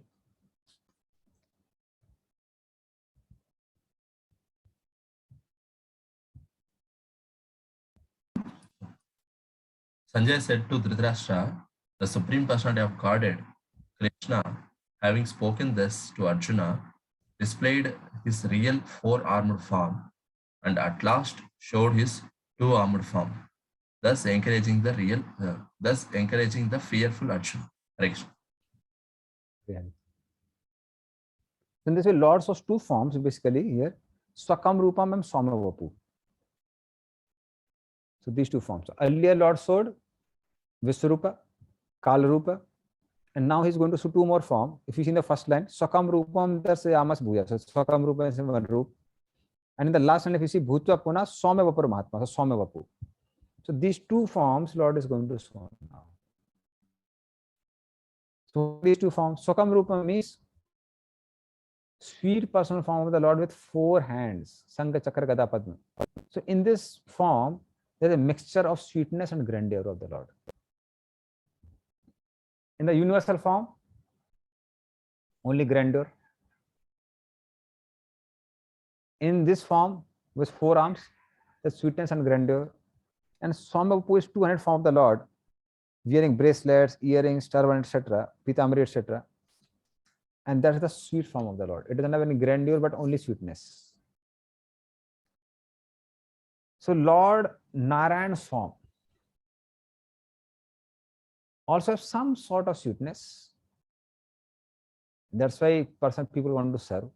Sanjay said to Dhritarashtra, the Supreme Personality of Godhead, Krishna, having spoken this to Arjuna, displayed his real four-armed form and at last showed his two-armed form, thus encouraging the fearful Arjuna. Hare Krishna. In this way, Lord shows two forms basically here, Swakam Rupam and Swama Vapu. So these two forms. Earlier Lord showed Viswarupa, Kalarupa, and now he's going to show two more forms. If you see in the first line, Swakam Rupam Darsayamas Bhuya. So Swakam Rupa is one roop. And in the last line, if you see Bhutva Puna, Swame Vapur Mahatma, so Swame Vapu. So these two forms Lord is going to show now. So these two forms, Swakam Rupa means sweet personal form of the Lord with four hands, Sangha Chakra Gada Padma. So in this form, there is a mixture of sweetness and grandeur of the Lord. In the universal form, only grandeur. In this form, with four arms, the sweetness and grandeur. And Swambhavu is 200 form of the Lord, wearing bracelets, earrings, turban, etc., pitamari, etc. And that's the sweet form of the Lord. It doesn't have any grandeur, but only sweetness. So Lord Narayan's form also have some sort of sweetness. That's why people want to serve.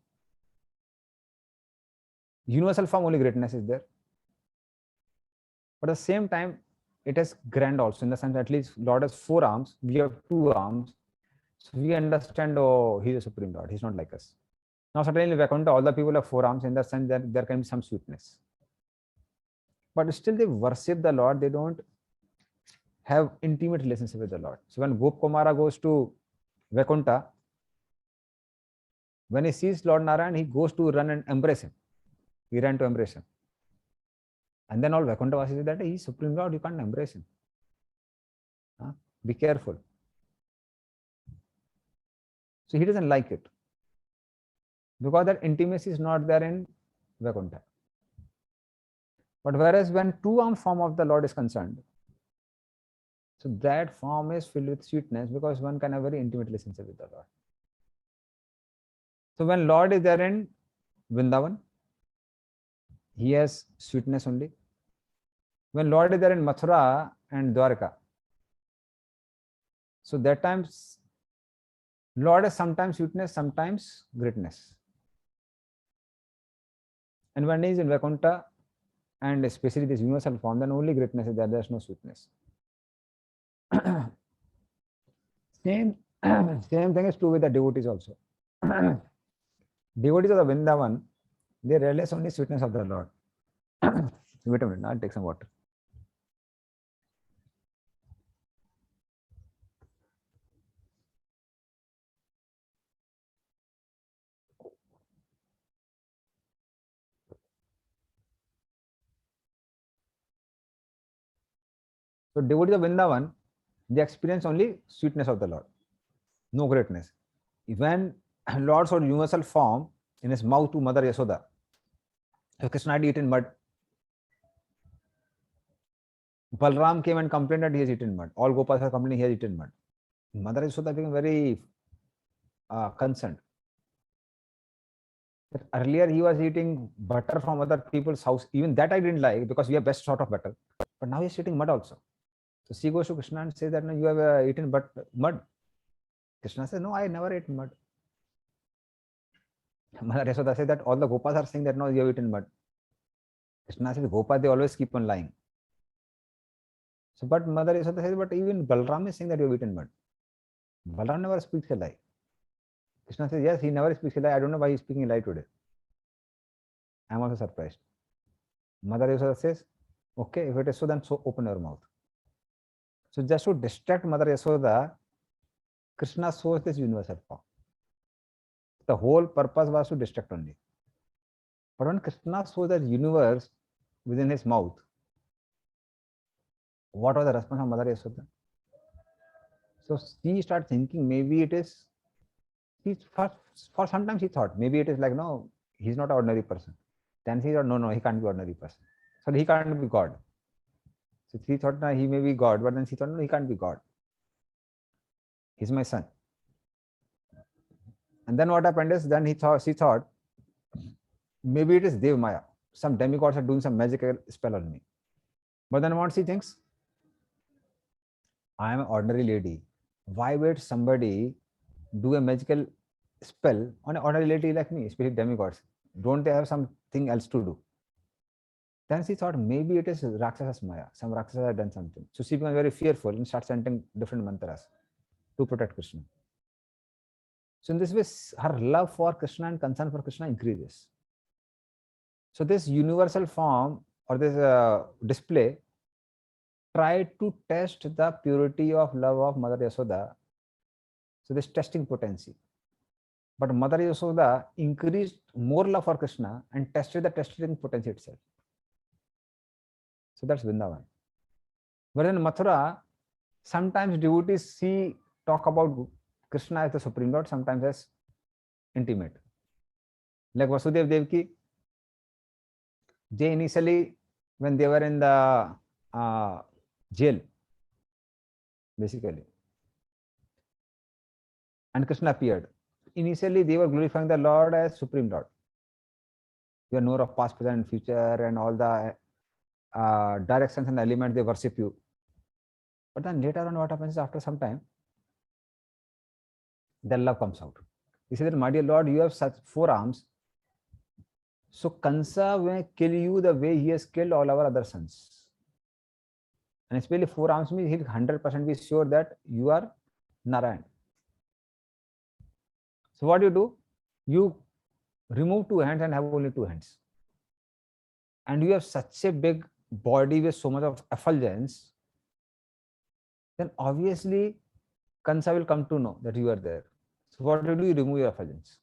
Universal form, only greatness is there. But at the same time, it is grand also, in the sense at least Lord has 4 arms, we have 2 arms. So we understand, oh, he is a supreme Lord, he's not like us. Now certainly Vaikuntha, all the people have 4 arms, in the sense that there can be some sweetness. But still they worship the Lord, they don't have intimate relationship with the Lord. So when Gop Kumara goes to Vaikuntha, when he sees Lord Narayan, he goes to run and embrace him. He ran to embrace him. And then all Vaikuntha Vasis say that he is Supreme Lord, you can't embrace him. Be careful. So he doesn't like it, because that intimacy is not there in Vaikuntha. But whereas when 2-arm form of the Lord is concerned, so that form is filled with sweetness, because one can have very intimate relationship with the Lord. So when Lord is there in Vrindavan, he has sweetness only. When Lord is there in Mathura and Dwarka, so that times Lord has sometimes sweetness, sometimes greatness. And when he is in Vaikuntha, and especially this universal form, then only greatness is there, there is no sweetness. Same thing is true with the devotees also. Devotees of the Vrindavan, they realize only sweetness of the Lord. Wait a minute, I'll take some water. So devotees of Vrindavan, they experience only sweetness of the Lord, no greatness. When Lord showed universal form in his mouth to Mother Yashoda, so Krishna had eaten mud. Balram came and complained that he has eaten mud. All Gopas are complaining he has eaten mud. Mother Yashoda became very concerned. That earlier he was eating butter from other people's house. Even that I didn't like, because we have best sort of butter. But now he's eating mud also. So she goes to Krishna and says that, no, you have eaten mud. Krishna says, no, I never ate mud. Mother Yashoda says that all the Gopas are saying that, no, you have eaten mud. Krishna says, Gopa, they always keep on lying. So, but Mother Yashoda says, but even Balram is saying that you have eaten mud. Balram never speaks a lie. Krishna says, yes, he never speaks a lie. I don't know why he's speaking a lie today. I am also surprised. Mother Yashoda says, okay, if it is so, then so open your mouth. So just to distract Mother Yashoda, Krishna shows this universal form. The whole purpose was to distract only. But when Krishna shows that universe within his mouth, what was the response of Mother Yashoda? So she started thinking, maybe it is, for some time she thought, maybe it is like, no, he's not an ordinary person. Then she thought, no, he can't be an ordinary person. So he can't be God. So she thought, no, he may be God, but then she thought, no, he can't be God. He's my son. And then what happened is, then she thought, maybe it is Dev Maya. Some demigods are doing some magical spell on me. But then what she thinks? I am an ordinary lady. Why would somebody do a magical spell on an ordinary lady like me, especially demigods? Don't they have something else to do? Then she thought, maybe it is Rakshasa Maya. Some Rakshasa have done something. So she became very fearful and started chanting different mantras to protect Krishna. So in this way, her love for Krishna and concern for Krishna increases. So this universal form, or this display, tried to test the purity of love of Mother Yashoda. So this testing potency. But Mother Yashoda increased more love for Krishna and tested the testing potency itself. So that's Vrindavan. But in Mathura, sometimes devotees talk about Krishna as the Supreme Lord, sometimes as intimate. Like Vasudev Devaki, they initially, when they were in the jail, basically, and Krishna appeared. initially they were glorifying the Lord as Supreme Lord. You are knower of past, present, and future, and all the directions and elements, they worship you. But then later on, what happens is after some time, their love comes out. He said, my dear Lord, you have such 4 arms. So Kansa will kill you the way he has killed all our other sons. And especially 4 arms means he'll 100% be sure that you are Narayan. So what do? You remove 2 hands and have only 2 hands. And you have such a big body with so much of effulgence, then obviously Kansa will come to know that you are there. So what do? You remove your effulgence.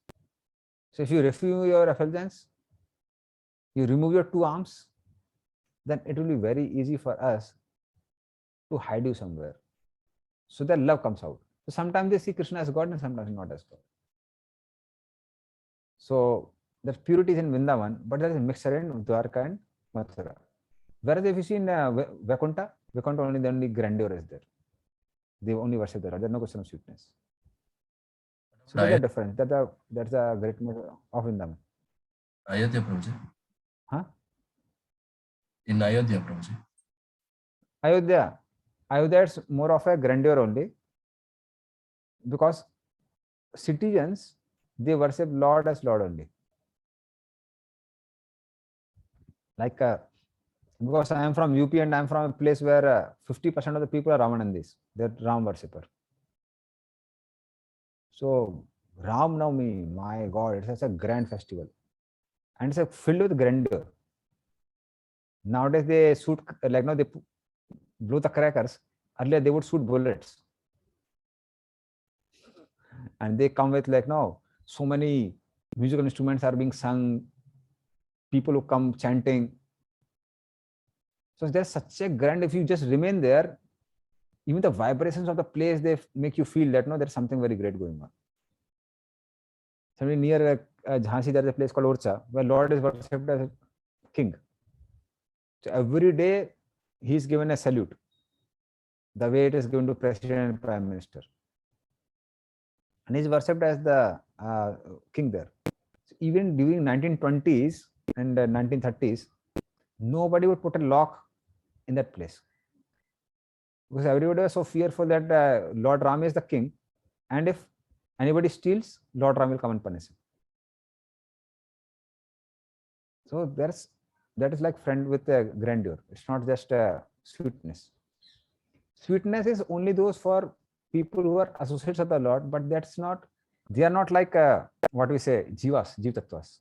So if you remove your effulgence, you remove your 2 arms, then it will be very easy for us to hide you somewhere. So that love comes out. So sometimes they see Krishna as God and sometimes not as God. So that purity is in Vrindavan, but there is a mixture in Dwarka and Mathura. Whereas if you see in Vaikuntha only the only grandeur is there. They only worship the Lord. There's no question of sweetness. So that's the difference. That's a great measure of Vrindavan. Ayodhya, Prabhuji. Huh? In Ayodhya, Prabhuji. Ayodhya is more of a grandeur only, because citizens, they worship Lord as Lord only. Like because I am from UP and I am from a place where 50% of the people are Ramanandis. They're Ram worshipper. So Ram Navami, my God, it's such a grand festival, and it's filled with grandeur. Nowadays they shoot like they blow the crackers. Earlier they would shoot bullets, and they come with so many musical instruments are being sung. People who come chanting. So there's such a grand. If you just remain there, even the vibrations of the place, they make you feel that there's something very great going on. Somewhere near Jhansi, there's a place called Orcha, where Lord is worshipped as a king. So every day he's given a salute, the way it is given to President and Prime Minister. And he's worshipped as the king there. So even during 1920s and 1930s, nobody would put a lock in that place, because everybody was so fearful that Lord Ram is the king, and if anybody steals, Lord Ram will come and punish him. So that is like friend with a grandeur. It's not just sweetness. Sweetness is only those for people who are associates of the Lord, but that's not. They are not like what we say jivas, jiv tattvas.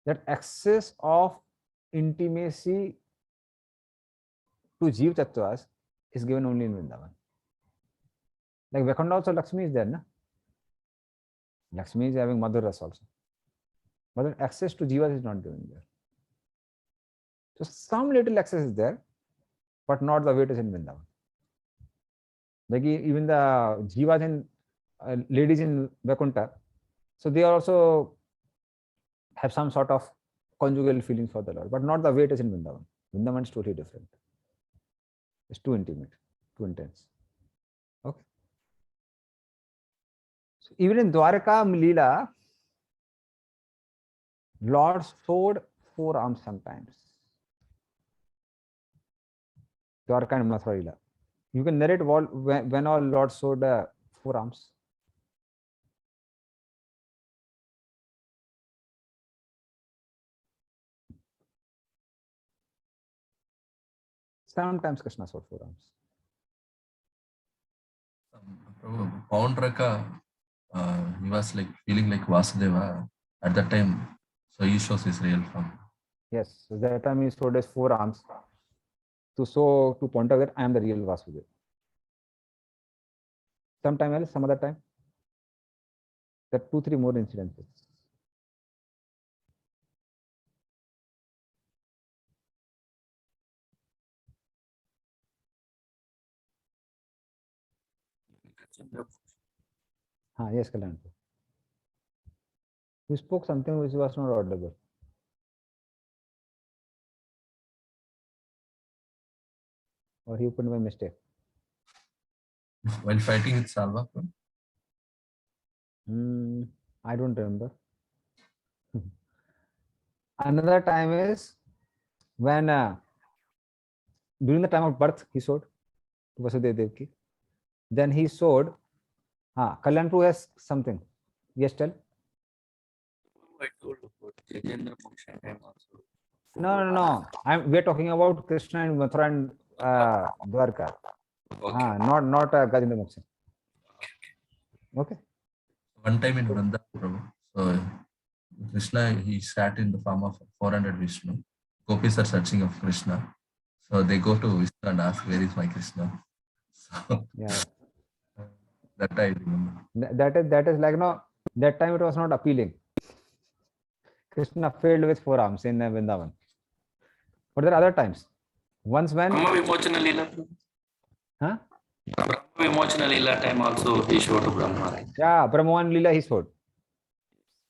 That excess of intimacy to jiv tattvas is given only in Vrindavan. Like Vaikuntha also, Lakshmi is there, na? Lakshmi is having Madhur Ras also, but access to jivas is not given there. So some little access is there, but not the way it is in Vrindavan. Like even the jivas and ladies in Vaikuntha, so they also have some sort of conjugal feelings for the Lord, but not the way it is in Vrindavan. Vrindavan is totally different. It's too intimate, too intense. Okay. So even in Dwarka Leela, Lord showed 4 arms sometimes. Dwarka and Mathura Leela. You can narrate when all Lord showed 4 arms. Sometimes Krishna showed 4 arms. Paundraka, he was like feeling like Vasudeva at that time. So he shows his real form. Yes, so that time he showed his 4 arms to point out that I am the real Vasudeva. Sometime else, some other time, there are 2-3 more incidences. Yes, Kalyan. You spoke something which was not audible. Or he opened by mistake. While fighting with Salva. I don't remember. Another time is when during the time of birth he showed to Vasudev Devaki. Then he showed Kalyanpur has something. Yes, tell. I told about Gajendra Moksha time also. No. We are talking about Krishna and Mathura and Dwarka. Okay. Not Gajendra Moksha. Okay. One time in Vrindavan, Prabhu, so Krishna, he sat in the form of 400 Vishnu. Gopis are searching of Krishna. So they go to Vishnu and ask, where is my Krishna? So Yeah. that I remember. That is like, no, that time it was not appealing. Krishna failed with 4 arms in Vrindavan. But there are other times. Once when Brahma Vimochana Lila. Huh? Brahma Vimochana Lila time also he showed to Brahma, right? Yeah, Brahman Lila he showed.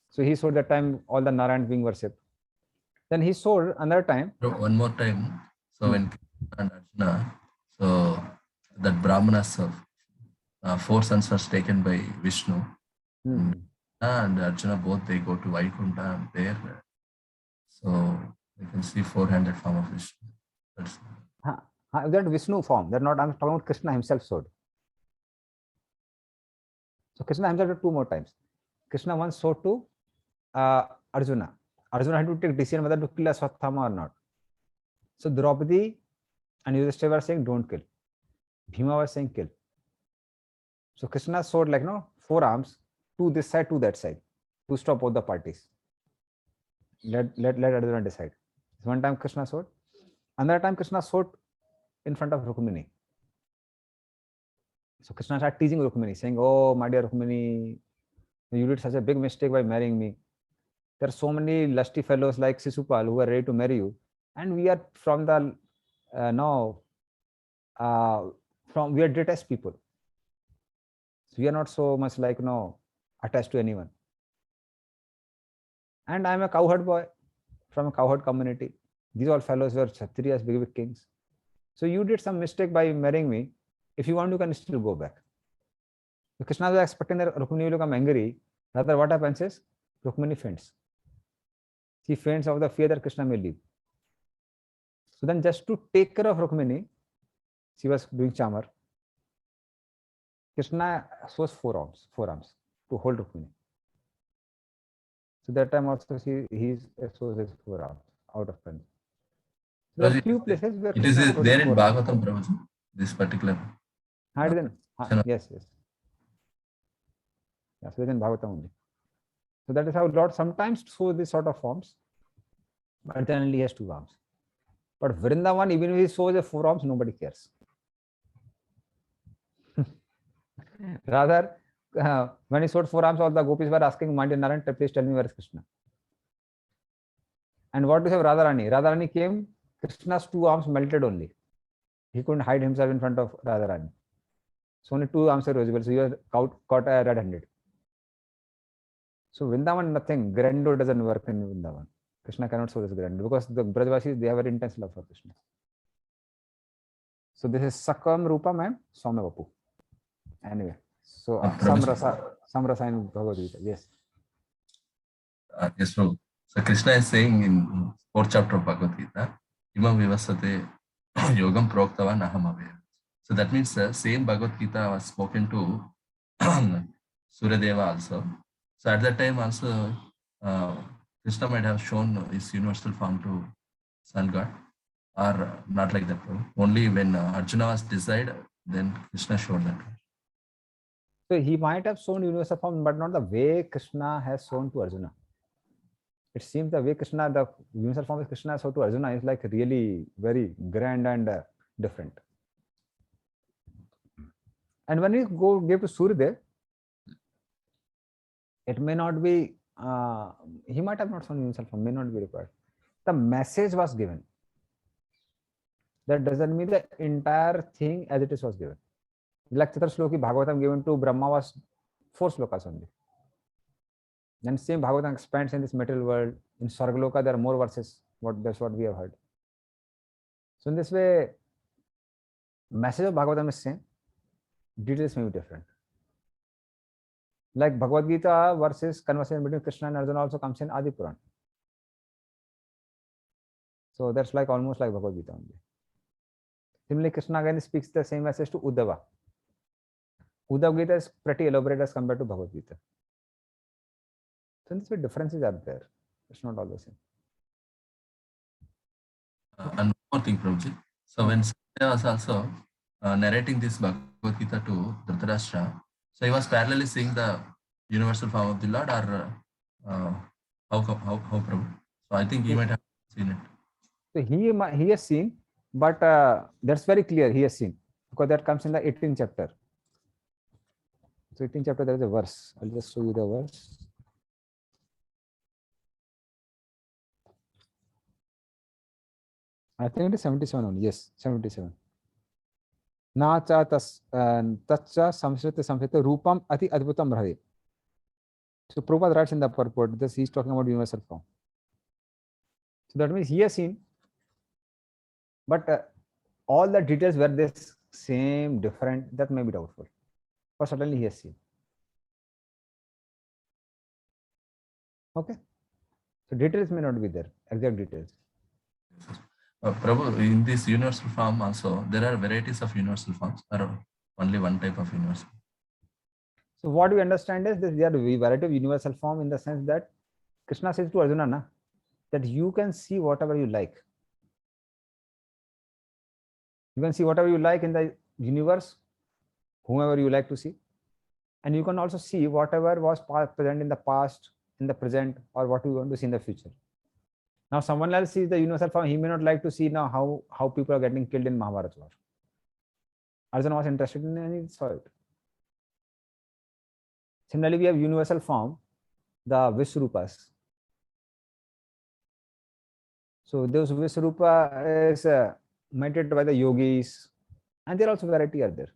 So he showed that time all the Narayan being worshipped. Then he showed another time. One more time. So when Krishna and Arjuna, so that Brahmanas of 4 sons was taken by Vishnu. And Arjuna both they go to Vaikuntha and there. So you can see 400 form of Vishnu. That's That Vishnu form. That not, I'm talking about Krishna himself showed. So Krishna himself did 2 more times. Krishna once showed to Arjuna. Arjuna had to take decision whether to kill Aswathama or not. So Draupadi and Yudhishthira were saying don't kill. Bhima was saying kill. So Krishna showed like 4 arms, 2 this side, 2 that side, to stop both the parties. Let Arjuna decide. One time Krishna showed. Another time Krishna showed in front of Rukmini. So Krishna started teasing Rukmini, saying, "Oh, my dear Rukmini, you did such a big mistake by marrying me. There are so many lusty fellows like Sisupal who are ready to marry you, and we are from the we are detached people. So we are not so much like attached to anyone. And I am a cowherd boy from a cowherd community. These all fellows were Kshatriyas, big kings. So you did some mistake by marrying me. If you want, you can still go back." So Krishna was expecting that Rukmini will become angry. Rather, what happens is Rukmini faints. She faints of the fear that Krishna may leave. So then, just to take care of Rukmini, she was doing chamar. Krishna shows 4 arms to hold Rukmini. So that time also he shows his 4 arms out of pen. There are few places where it is Krishna shows there his in 4 arms. Bhagavatam, Prabhu, this particular. Yes. Yes, within Bhagavatam only. So that is how Lord sometimes shows this sort of forms, but then only has 2 arms. But Vrindavan, even if he shows the 4 arms, nobody cares. Rather, when he showed 4 arms, all the gopis were asking, "My dear Narayan, please tell me where is Krishna." And what to say of Radharani? Radharani came, Krishna's 2 arms melted only. He couldn't hide himself in front of Radharani. So only 2 arms are visible. So he was caught red-handed. So Vrindavan, nothing. Grandeur doesn't work in Vrindavan. Krishna cannot show this grandeur because the Brajvasis, they have very intense love for Krishna. So this is Sakam Rupam and Soumya Vapu. Anyway, so Samrasa in Bhagavad Gita. Yes. Yes, Prabhu. So Krishna is saying in 4th chapter of Bhagavad Gita, Imam Vivasate Yogam Proktavan Aham Avaya. So that means the same Bhagavad Gita was spoken to Suryadeva also. So at that time also, Krishna might have shown his universal form to Sun God, or not like that. Only when Arjuna was desired, then Krishna showed that. So he might have shown universal form, but not the way Krishna has shown to Arjuna. It seems the way Krishna, the universal form of Krishna has shown to Arjuna is like really very grand and different. And when we give to Suryadev, it may not be, he might have not shown universal form, may not be required. The message was given. That doesn't mean the entire thing as it is was given. Like Chaturshloki Bhagavatam given to Brahma was 4 slokas only. Then same Bhagavatam expands in this material world. In Sargaloka, there are more verses. That's what we have heard. So in this way, message of Bhagavatam is same. Details may be different. Like Bhagavad Gita versus conversation between Krishna and Arjuna also comes in Adi Puran. So that's like almost like Bhagavad Gita only. Similarly, Krishna again speaks the same message to Uddhava. Uddhava Gita is pretty elaborate as compared to Bhagavad Gita. So this way differences are there. It's not all the same. And one more thing, Prabhuji. So when Satya was also narrating this Bhagavad Gita to Dhritarashtra, so he was parallelly seeing the universal form of the Lord, or how Prabhu? So I think he might have seen it. So he has seen, but that's very clear. He has seen because that comes in the 18th chapter. So 18th chapter there is a verse. I'll just show you the verse. I think it is 77 only. Yes, 77. Nacha tacha samshrita rupam ati adbhutam bhave. So Prabhupada writes in the purport, this he is talking about universal form. So that means he has seen, but all the details were this same, different, that may be doubtful. But certainly he has seen. Okay. So details may not be there, exact details. Prabhu, in this universal form also, there are varieties of universal forms, or only one type of universal? So what we understand is that there are a variety of universal form in the sense that Krishna says to Arjuna na, that you can see whatever you like. You can see whatever you like in the universe, whomever you like to see. And you can also see whatever was present in the past, in the present, or what you want to see in the future. Now, someone else sees the universal form, he may not like to see now how people are getting killed in Mahabharata war. Arjuna was interested in it and he saw it. Similarly, we have universal form, the Vishrupas. So those Vishrupa is meditated by the yogis, and there also variety are there.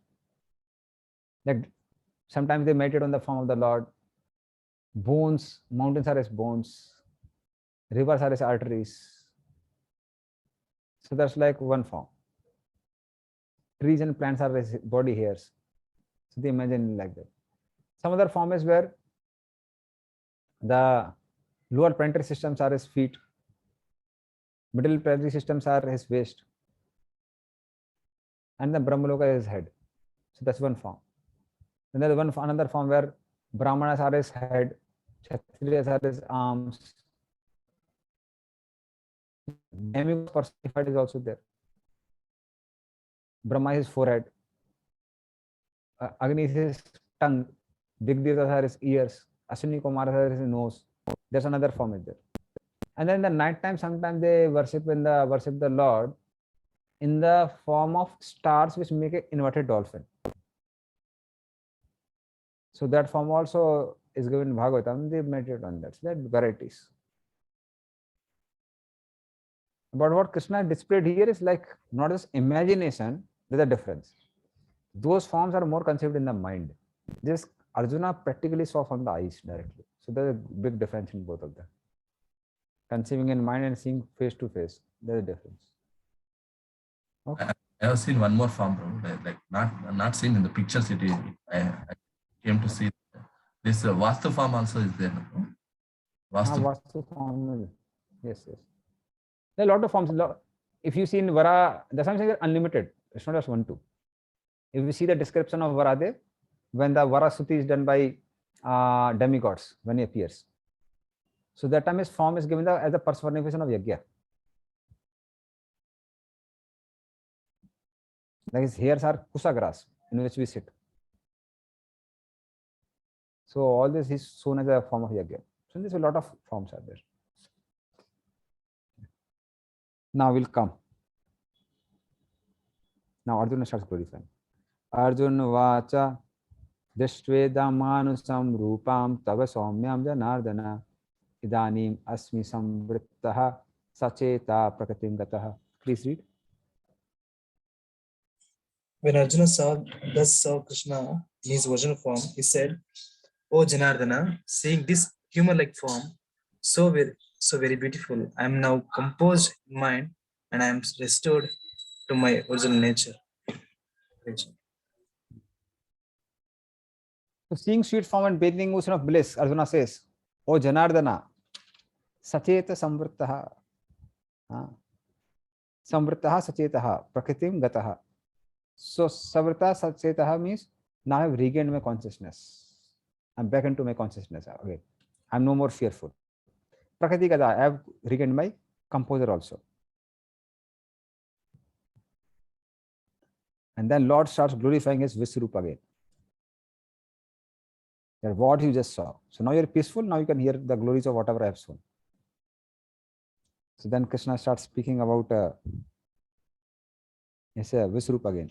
Like sometimes they meditate on the form of the Lord. Bones, mountains are as bones, rivers are as arteries. So that's like one form. Trees and plants are as body hairs. So they imagine like that. Some other form is where the lower planetary systems are his feet, middle planetary systems are his waist, and the Brahmaloka is his head. So that's one form. And there's another form where Brahmanas are his head, Kshatriyas are his arms, Demigods personified is also there. Brahma is his forehead, Agni is his tongue, Digdevatas are his ears, Ashwini Kumaras are his nose. There's another form is there. And then in the night time, sometimes they worship the Lord in the form of stars which make an inverted dolphin. So that form also is given in Bhagavatam. They meditate on that. So there are varieties. But what Krishna displayed here is like not just imagination, there's a difference. Those forms are more conceived in the mind. This Arjuna practically saw from the eyes directly. So there's a big difference in both of them. Conceiving in mind and seeing face to face, there's a difference. Okay. I have seen one more form, bro. Like not seen in the pictures. I came to see this Vastu form also is there. No? Vastu form, yes. There are a lot of forms. If you see in Vara, the sometimes are unlimited. It's not just 1, 2. If you see the description of Varadev, when the Vara Stuti is done by demigods, when he appears. So that time his form is given as a personification of Yajna. Like his hairs are kusa grass in which we sit. So all this is shown as a form of Yajna. So there's a lot of forms are there. Now we'll come. Now Arjuna starts glorifying. Arjuna vacha dristveda manusam rupam tava saumyam janardana idanim asmi samvrittaha sacheta prakatim gataha. Please read. When Arjuna saw Krishna in his original form, he said, "O Janardana, seeing this human-like form, so very beautiful, I am now composed in mind and I am restored to my original nature." So seeing sweet form and bathing motion of bliss, Arjuna says, O Janardana, Sacheta Samvrtaha. Samvrtaha Sachetaha, Prakritim Gataha. So Savrta Sachetaha means now I have regained my consciousness. I'm back into my consciousness again. I'm no more fearful. Prakriti Gata, I have regained my composure also. And then Lord starts glorifying his Visrupa again. That what you just saw. So now you're peaceful, now you can hear the glories of whatever I have shown. So then Krishna starts speaking about Visrupa again.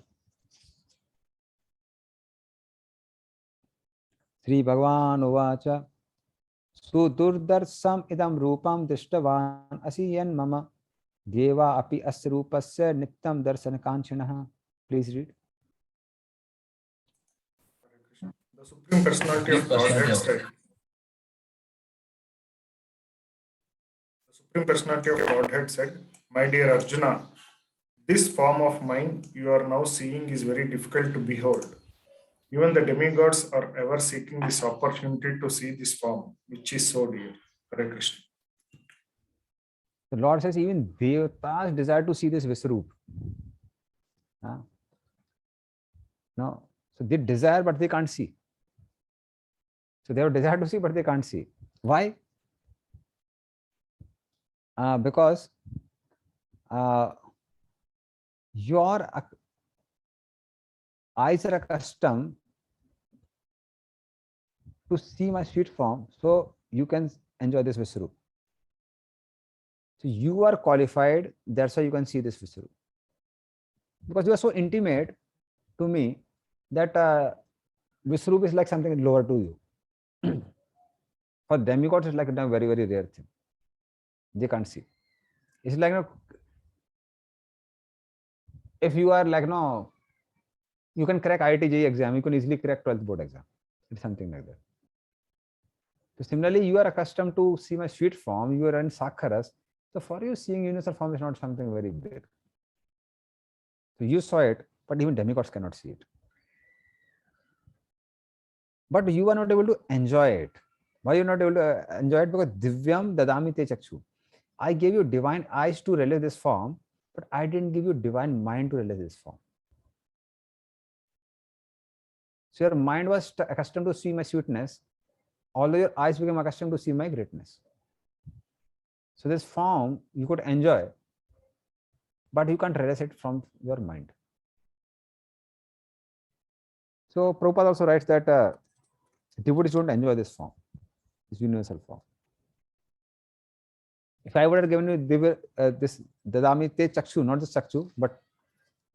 Sri Bhagavan Uvacha Sudurdarsam idam rupam dishtavan asiyan mama deva api asrupasya nittam darsana kanchanaha. Please read. The Supreme Personality of Godhead said, the Supreme Personality of Godhead said, My dear Arjuna, this form of mine you are now seeing is very difficult to behold. Even the demigods are ever seeking this opportunity to see this form, which is so dear. Hare Krishna. The Lord says even Devatas desire to see this Visrup. No. So they desire but they can't see. So they have desire to see but they can't see. Why? Because your eyes are accustomed to see my sweet form, so you can enjoy this Visrup. So you are qualified, that's why you can see this Visrup. Because you are so intimate to me that Visrup is like something lower to you. For demigods, it's like a very, very rare thing. They can't see. It's like, if you are like, you can crack IIT JEE exam, you can easily crack 12th board exam. It's something like that. So similarly, you are accustomed to see my sweet form, you are in Sakharas. So for you, seeing universal form is not something very big. So you saw it, but even demigods cannot see it. But you are not able to enjoy it. Why you are not able to enjoy it? Because Divyam Dadami Te Chakshu. I gave you divine eyes to realize this form, but I didn't give you divine mind to realize this form. So your mind was accustomed to see my sweetness, although your eyes became accustomed to see my greatness. So this form you could enjoy, but you can't realize it from your mind. So Prabhupada also writes that devotees don't enjoy this form, this universal form. If I would have given you this Dadami Te Chakshu, not just Chakshu, but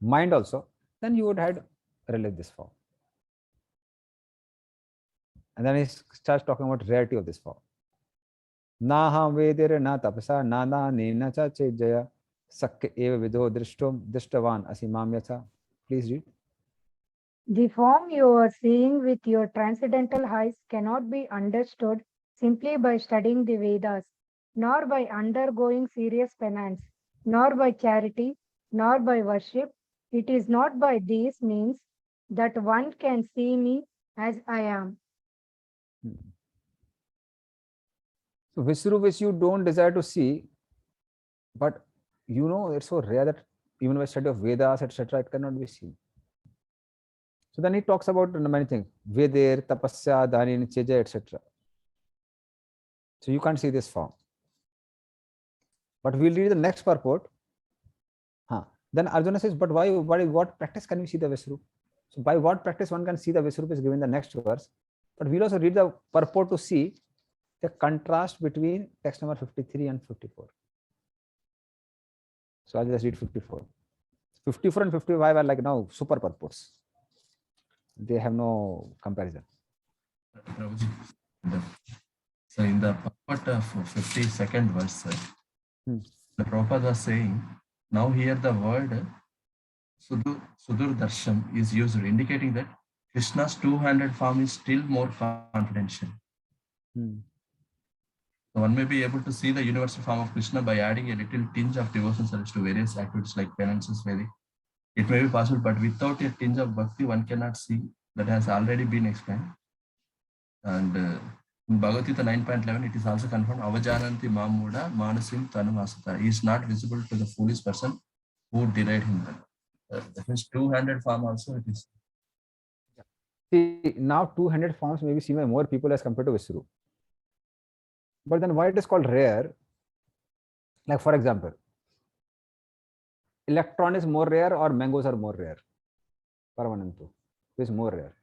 mind also, then you would have realized this form. And then he starts talking about rarity of this form. Na ham vedere na tapasa na na nena cha chejaya sakya eva vidho drishtavan asimam yatha. Please read. The form you are seeing with your transcendental eyes cannot be understood simply by studying the Vedas, nor by undergoing serious penance, nor by charity, nor by worship. It is not by these means that one can see me as I am. So Visru, which you don't desire to see, but you know it's so rare that even by study of Vedas, etc., it cannot be seen. So then he talks about many things, Vedir, Tapasya, Dhanin, Cheja, etc. So you can't see this form. But we'll read the next purport. Then Arjuna says, but why, what practice can we see the Visrup? So by what practice one can see the Visrup is given in the next verse. But we'll also read the purport to see the contrast between text number 53 and 54. So I'll just read 54. 54 and 55 are like now super purports. They have no comparison. So in the purport of 52nd verse, the Prabhupada was saying, now here the word Sudur Darsham is used, indicating that Krishna's two-handed form is still more confidential. So one may be able to see the universal form of Krishna by adding a little tinge of devotion service to various activities like penances, Vedic. It may be possible, but without a tinge of bhakti, one cannot see. That has already been explained. And in Bhagavad Gita 9.11, it is also confirmed, Avajananti Mamuda Manasim Tanumasata. He is not visible to the foolish person who denied him. That means two-handed form also it is. See, now 200 forms may be seen by more people as compared to Visru. But then why it is called rare? Like for example, electron is more rare or mangoes are more rare? Paramanantu, which is more rare?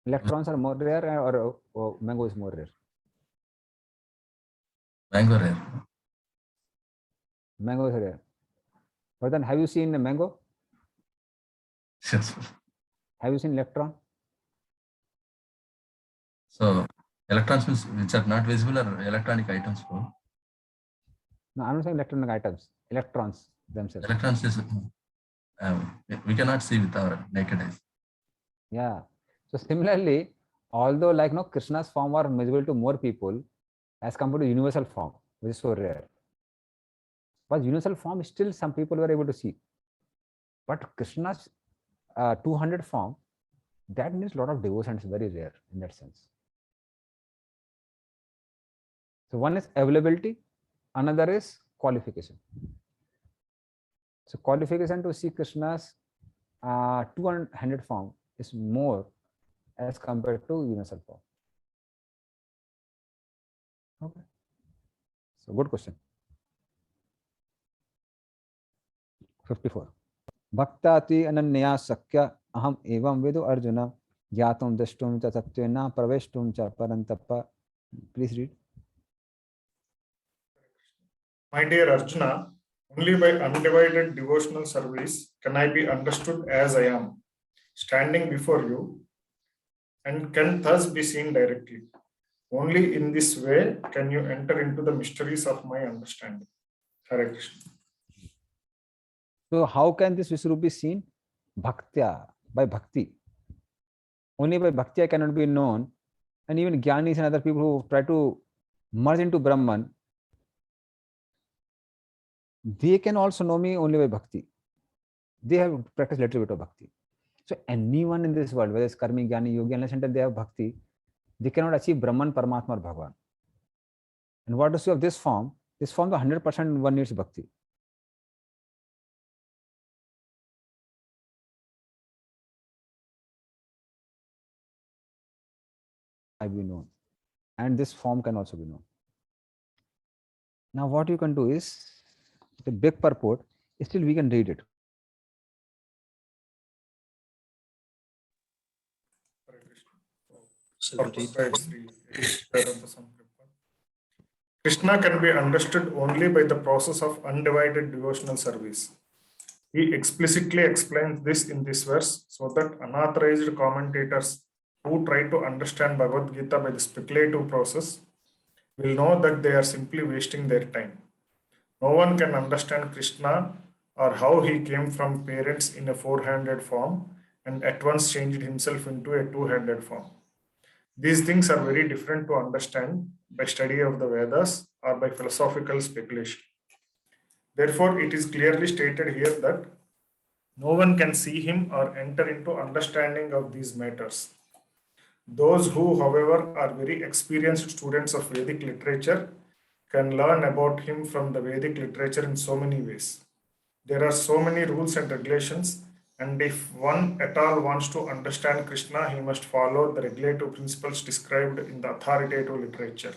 Electrons are more rare or mango is more rare? Mango rare. Mango is rare. But then have you seen a mango? Yes. Have you seen electron? So electrons means which are not visible are electronic items. Bro. No, I'm not saying electronic items, electrons themselves. Electrons is we cannot see with our naked eyes. Yeah. So similarly, although like no Krishna's form are visible to more people as compared to universal form, which is so rare. But universal form still some people were able to see. But Krishna's 200 form, that needs a lot of devotion. It's very rare in that sense. So one is availability, another is qualification. So qualification to see Krishna's 200 form is more as compared to universal form. Okay. So good question. 54. Bhaktati ananya sakya aham evam vedu arjuna gyatum dashtum cha tatvena praveshtum cha parantapa. Please read. My dear Arjuna, only by undivided devotional service can I be understood as I am, standing before you, and can thus be seen directly. Only in this way can you enter into the mysteries of my understanding. Hare Krishna. So how can this Vishwarup be seen? Bhaktya, by bhakti. Only by bhakti I cannot be known. And even Jnanis and other people who try to merge into Brahman, they can also know me only by bhakti. They have practiced a little bit of bhakti. So anyone in this world, whether it's Karmi, Jnani, Yogi, unless until they have bhakti, they cannot achieve Brahman, Paramatma or Bhagavan. And what to say of this form? This form, the 100% one needs bhakti. I be known. And this form can also be known. Now what you can do is, the big purport, still we can read it. Krishna can be understood only by the process of undivided devotional service. He explicitly explains this in this verse so that unauthorized commentators who try to understand Bhagavad Gita by the speculative process will know that they are simply wasting their time. No one can understand Krishna or how he came from parents in a four-handed form and at once changed himself into a two-handed form. These things are very different to understand by study of the Vedas or by philosophical speculation. Therefore, it is clearly stated here that no one can see him or enter into understanding of these matters. Those who, however, are very experienced students of Vedic literature can learn about him from the Vedic literature in so many ways. There are so many rules and regulations, and if one at all wants to understand Krishna, he must follow the regulative principles described in the authoritative literature.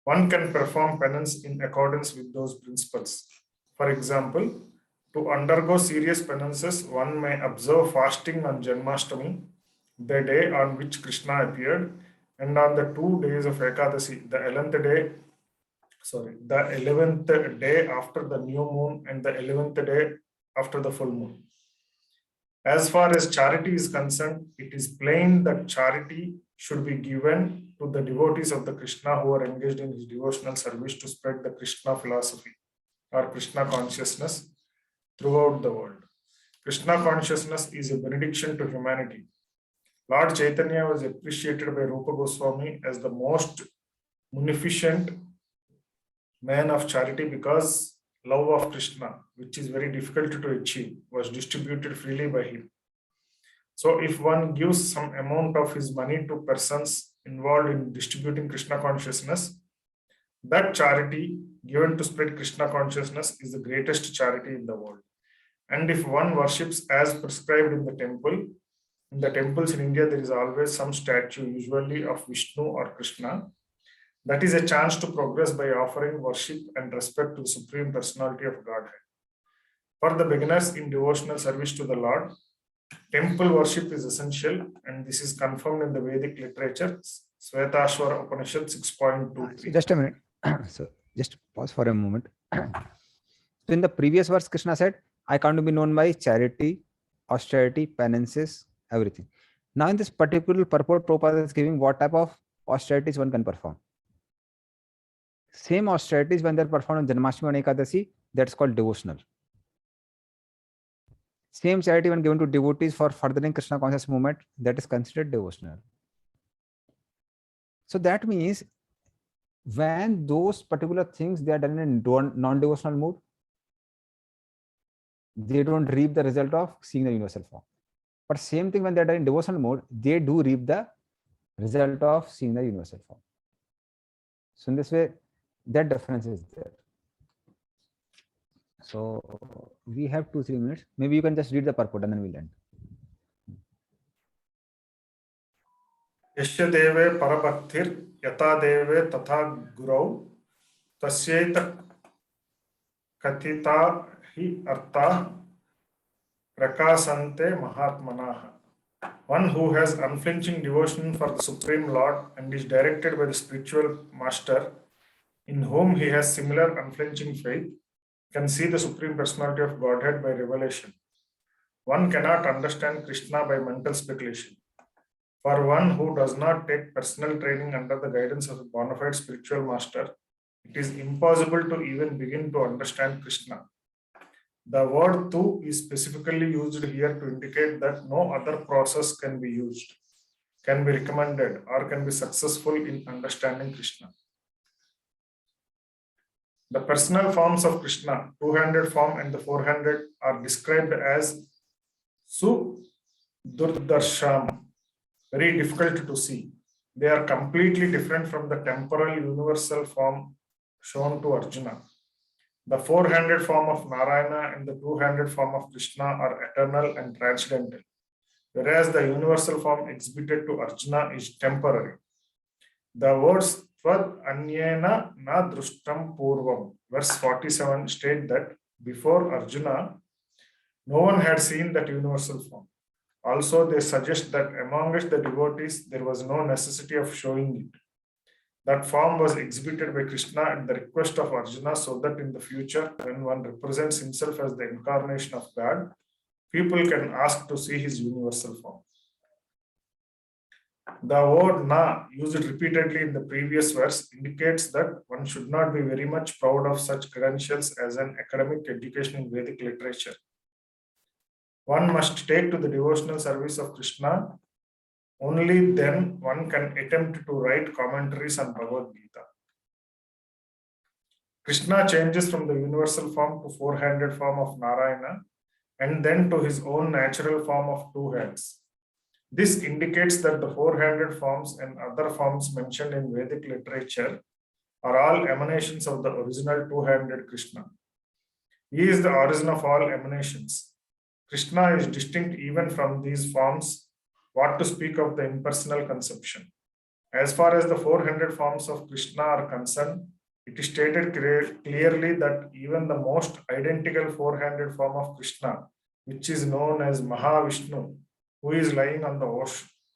One can perform penance in accordance with those principles. For example, to undergo serious penances, one may observe fasting on Janmashtami, the day on which Krishna appeared, and on the 2 days of Ekadasi, the 11th day after the new moon and the 11th day after the full moon. As far as charity is concerned, it is plain that charity should be given to the devotees of the Krishna who are engaged in his devotional service to spread the Krishna philosophy or Krishna consciousness throughout the world. Krishna consciousness is a benediction to humanity. Lord Chaitanya was appreciated by Rupa Goswami as the most munificent man of charity because love of Krishna, which is very difficult to achieve, was distributed freely by him. So if one gives some amount of his money to persons involved in distributing Krishna consciousness, that charity given to spread Krishna consciousness is the greatest charity in the world. And if one worships as prescribed in the temples in India, there is always some statue, usually of Vishnu or Krishna. That is a chance to progress by offering worship and respect to the Supreme Personality of Godhead. For the beginners in devotional service to the Lord, temple worship is essential, and this is confirmed in the Vedic literature, Svetashwara Upanishad 6.23. Just a minute. So just pause for a moment. So in the previous verse, Krishna said, I come to be known by charity, austerity, penances, everything. Now in this particular purport, Prabhupada is giving what type of austerities one can perform. Same austerities when they're performed on Janmashtami and Ekadasi, that's called devotional. Same charity when given to devotees for furthering Krishna conscious movement, that is considered devotional. So that means when those particular things they are done in non-devotional mood, they don't reap the result of seeing the universal form. But same thing when they are done in devotional mode, they do reap the result of seeing the universal form. So in this way, that difference is there. So we have 2-3 minutes. Maybe you can just read the purport and then we'll end. Yasya deve parabhaktir yata deve tatha gurau tasyeta katita hi artha prakasante mahatmanaha. One who has unflinching devotion for the Supreme Lord and is directed by the spiritual master, in whom he has similar unflinching faith, can see the Supreme Personality of Godhead by revelation. One cannot understand Krishna by mental speculation. For one who does not take personal training under the guidance of a bona fide spiritual master, it is impossible to even begin to understand Krishna. The word tu is specifically used here to indicate that no other process can be used, can be recommended, or can be successful in understanding Krishna. The personal forms of Krishna, two-handed form and the four-handed, are described as Sudurdarsham, very difficult to see. They are completely different from the temporal universal form shown to Arjuna. The four-handed form of Narayana and the two-handed form of Krishna are eternal and transcendental, whereas the universal form exhibited to Arjuna is temporary. The words Tvad Anyena Na Drushtam Purvam, verse 47, state that before Arjuna, no one had seen that universal form. Also, they suggest that amongst the devotees, there was no necessity of showing it. That form was exhibited by Krishna at the request of Arjuna so that in the future, when one represents himself as the incarnation of God, people can ask to see his universal form. The word na, used repeatedly in the previous verse, indicates that one should not be very much proud of such credentials as an academic education in Vedic literature. One must take to the devotional service of Krishna. Only then one can attempt to write commentaries on Bhagavad Gita. Krishna changes from the universal form to four-handed form of Narayana and then to his own natural form of two hands. This indicates that the four-handed forms and other forms mentioned in Vedic literature are all emanations of the original two-handed Krishna. He is the origin of all emanations. Krishna is distinct even from these forms, what to speak of the impersonal conception. As far as the four-handed forms of Krishna are concerned, it is stated clearly that even the most identical four-handed form of Krishna, which is known as Mahavishnu, who is lying on the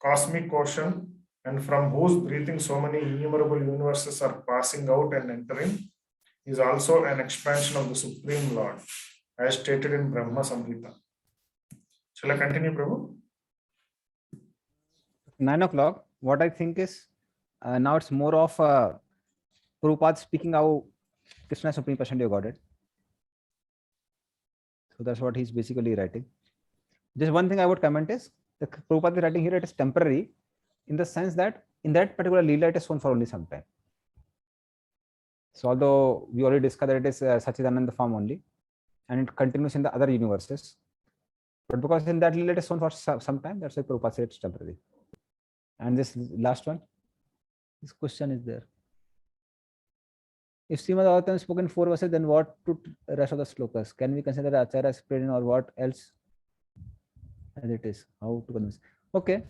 cosmic ocean and from whose breathing so many innumerable universes are passing out and entering, is also an expansion of the Supreme Lord, as stated in Brahma Samhita. Shall I continue, Prabhu? 9 o'clock. What I think is now it's more of Prabhupada speaking how Krishna Supreme Personality of Godhead. So that's what he's basically writing. Just one thing I would comment is the Prabhupada is writing here, it is temporary in the sense that in that particular Leela it is shown for only some time. So although we already discussed that it is Sachidananda form only and it continues in the other universes, But because in that it is shown for some time, that's why Prabhupada said it's temporary. And this last one, this question is there. If Srimad Bhagavatam spoken 4 verses, then what to rest of the slokas? Can we consider the Acharya spreading or what else as it is? How to convince? Okay.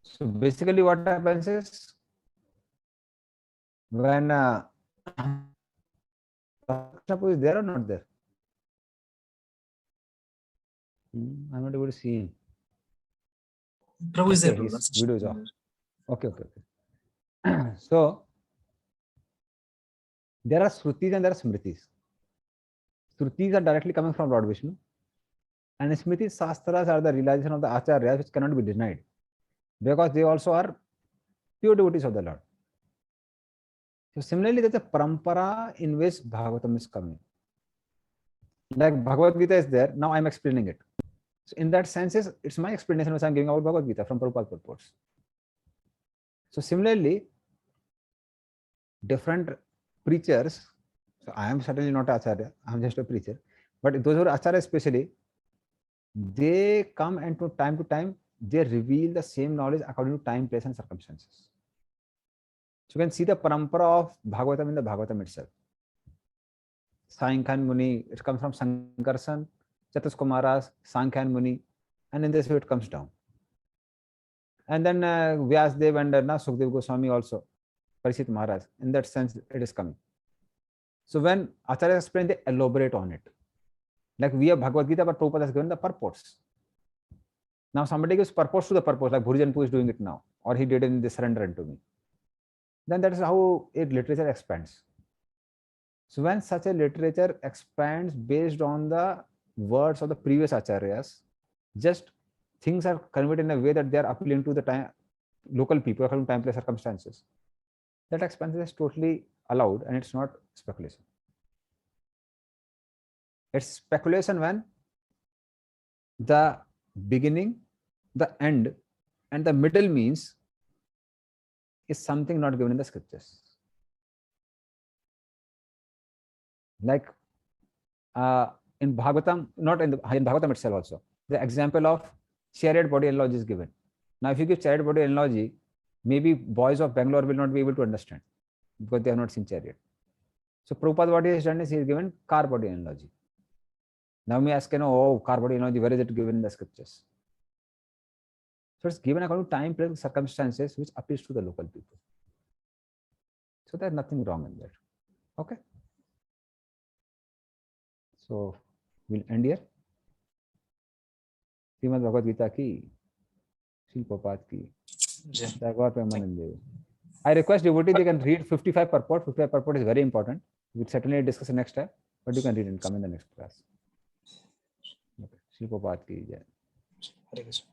So basically what happens is when Prabhu is there or not there? I'm not able to see him. Prabhu is there. Okay, Prabhu. his video is off. Okay. So there are Shrutis and there are Smritis. Shrutis are directly coming from Lord Vishnu, and Smritis, Shastras are the realization of the Acharyas which cannot be denied because they also are pure devotees of the Lord. So similarly, there's a parampara in which Bhagavatam is coming. Like Bhagavad Gita is there, now I'm explaining it. So in that sense, it's my explanation which I'm giving about Bhagavad Gita from Prabhupada purports. So similarly, different preachers, so I am certainly not Acharya, I'm just a preacher, but those who are Acharya especially, they come and to time, they reveal the same knowledge according to time, place and circumstances. So you can see the parampara of Bhagavatam in the Bhagavatam itself. Sankhan Muni, it comes from Sankarsan, Chatuskumaras, Sankhan Muni, and in this way it comes down. And then Vyasdev and Sukdev Goswami also, Parishit Maharaj, in that sense it is coming. So when Acharya explain, they elaborate on it. Like we have Bhagavad Gita, but Prabhupada has given the purports. Now somebody gives purports to the purpose, like Bhurijanpu is doing it now, or he did in the Surrender Unto Me. Then that is how a literature expands. So when such a literature expands based on the words of the previous Acharyas, just things are conveyed in a way that they are appealing to the time, local people according to time, place, circumstances. That expansion is totally allowed and it's not speculation. It's speculation when the beginning, the end, and the middle means is something not given in the scriptures. Like in Bhagavatam, not in Bhagavatam itself also, the example of chariot body analogy is given. Now, if you give chariot body analogy, maybe boys of Bangalore will not be able to understand because they have not seen chariot. So Prabhupada, what he has done is he has given car body analogy. Now we ask, car body analogy, where is it given in the scriptures? So it's given according to time, place, circumstances, which appeals to the local people. So there's nothing wrong in that. Okay. So we'll end here. Srimad Bhagavad Gita ki, Srila Prabhupada ki, Jagavad Premanande. I request devotee they can read 55 purport. 55 purport is very important. We'll certainly discuss it next time, but you can read and come in the next class. Okay. Srila Prabhupada ki jai. Hare Krishna.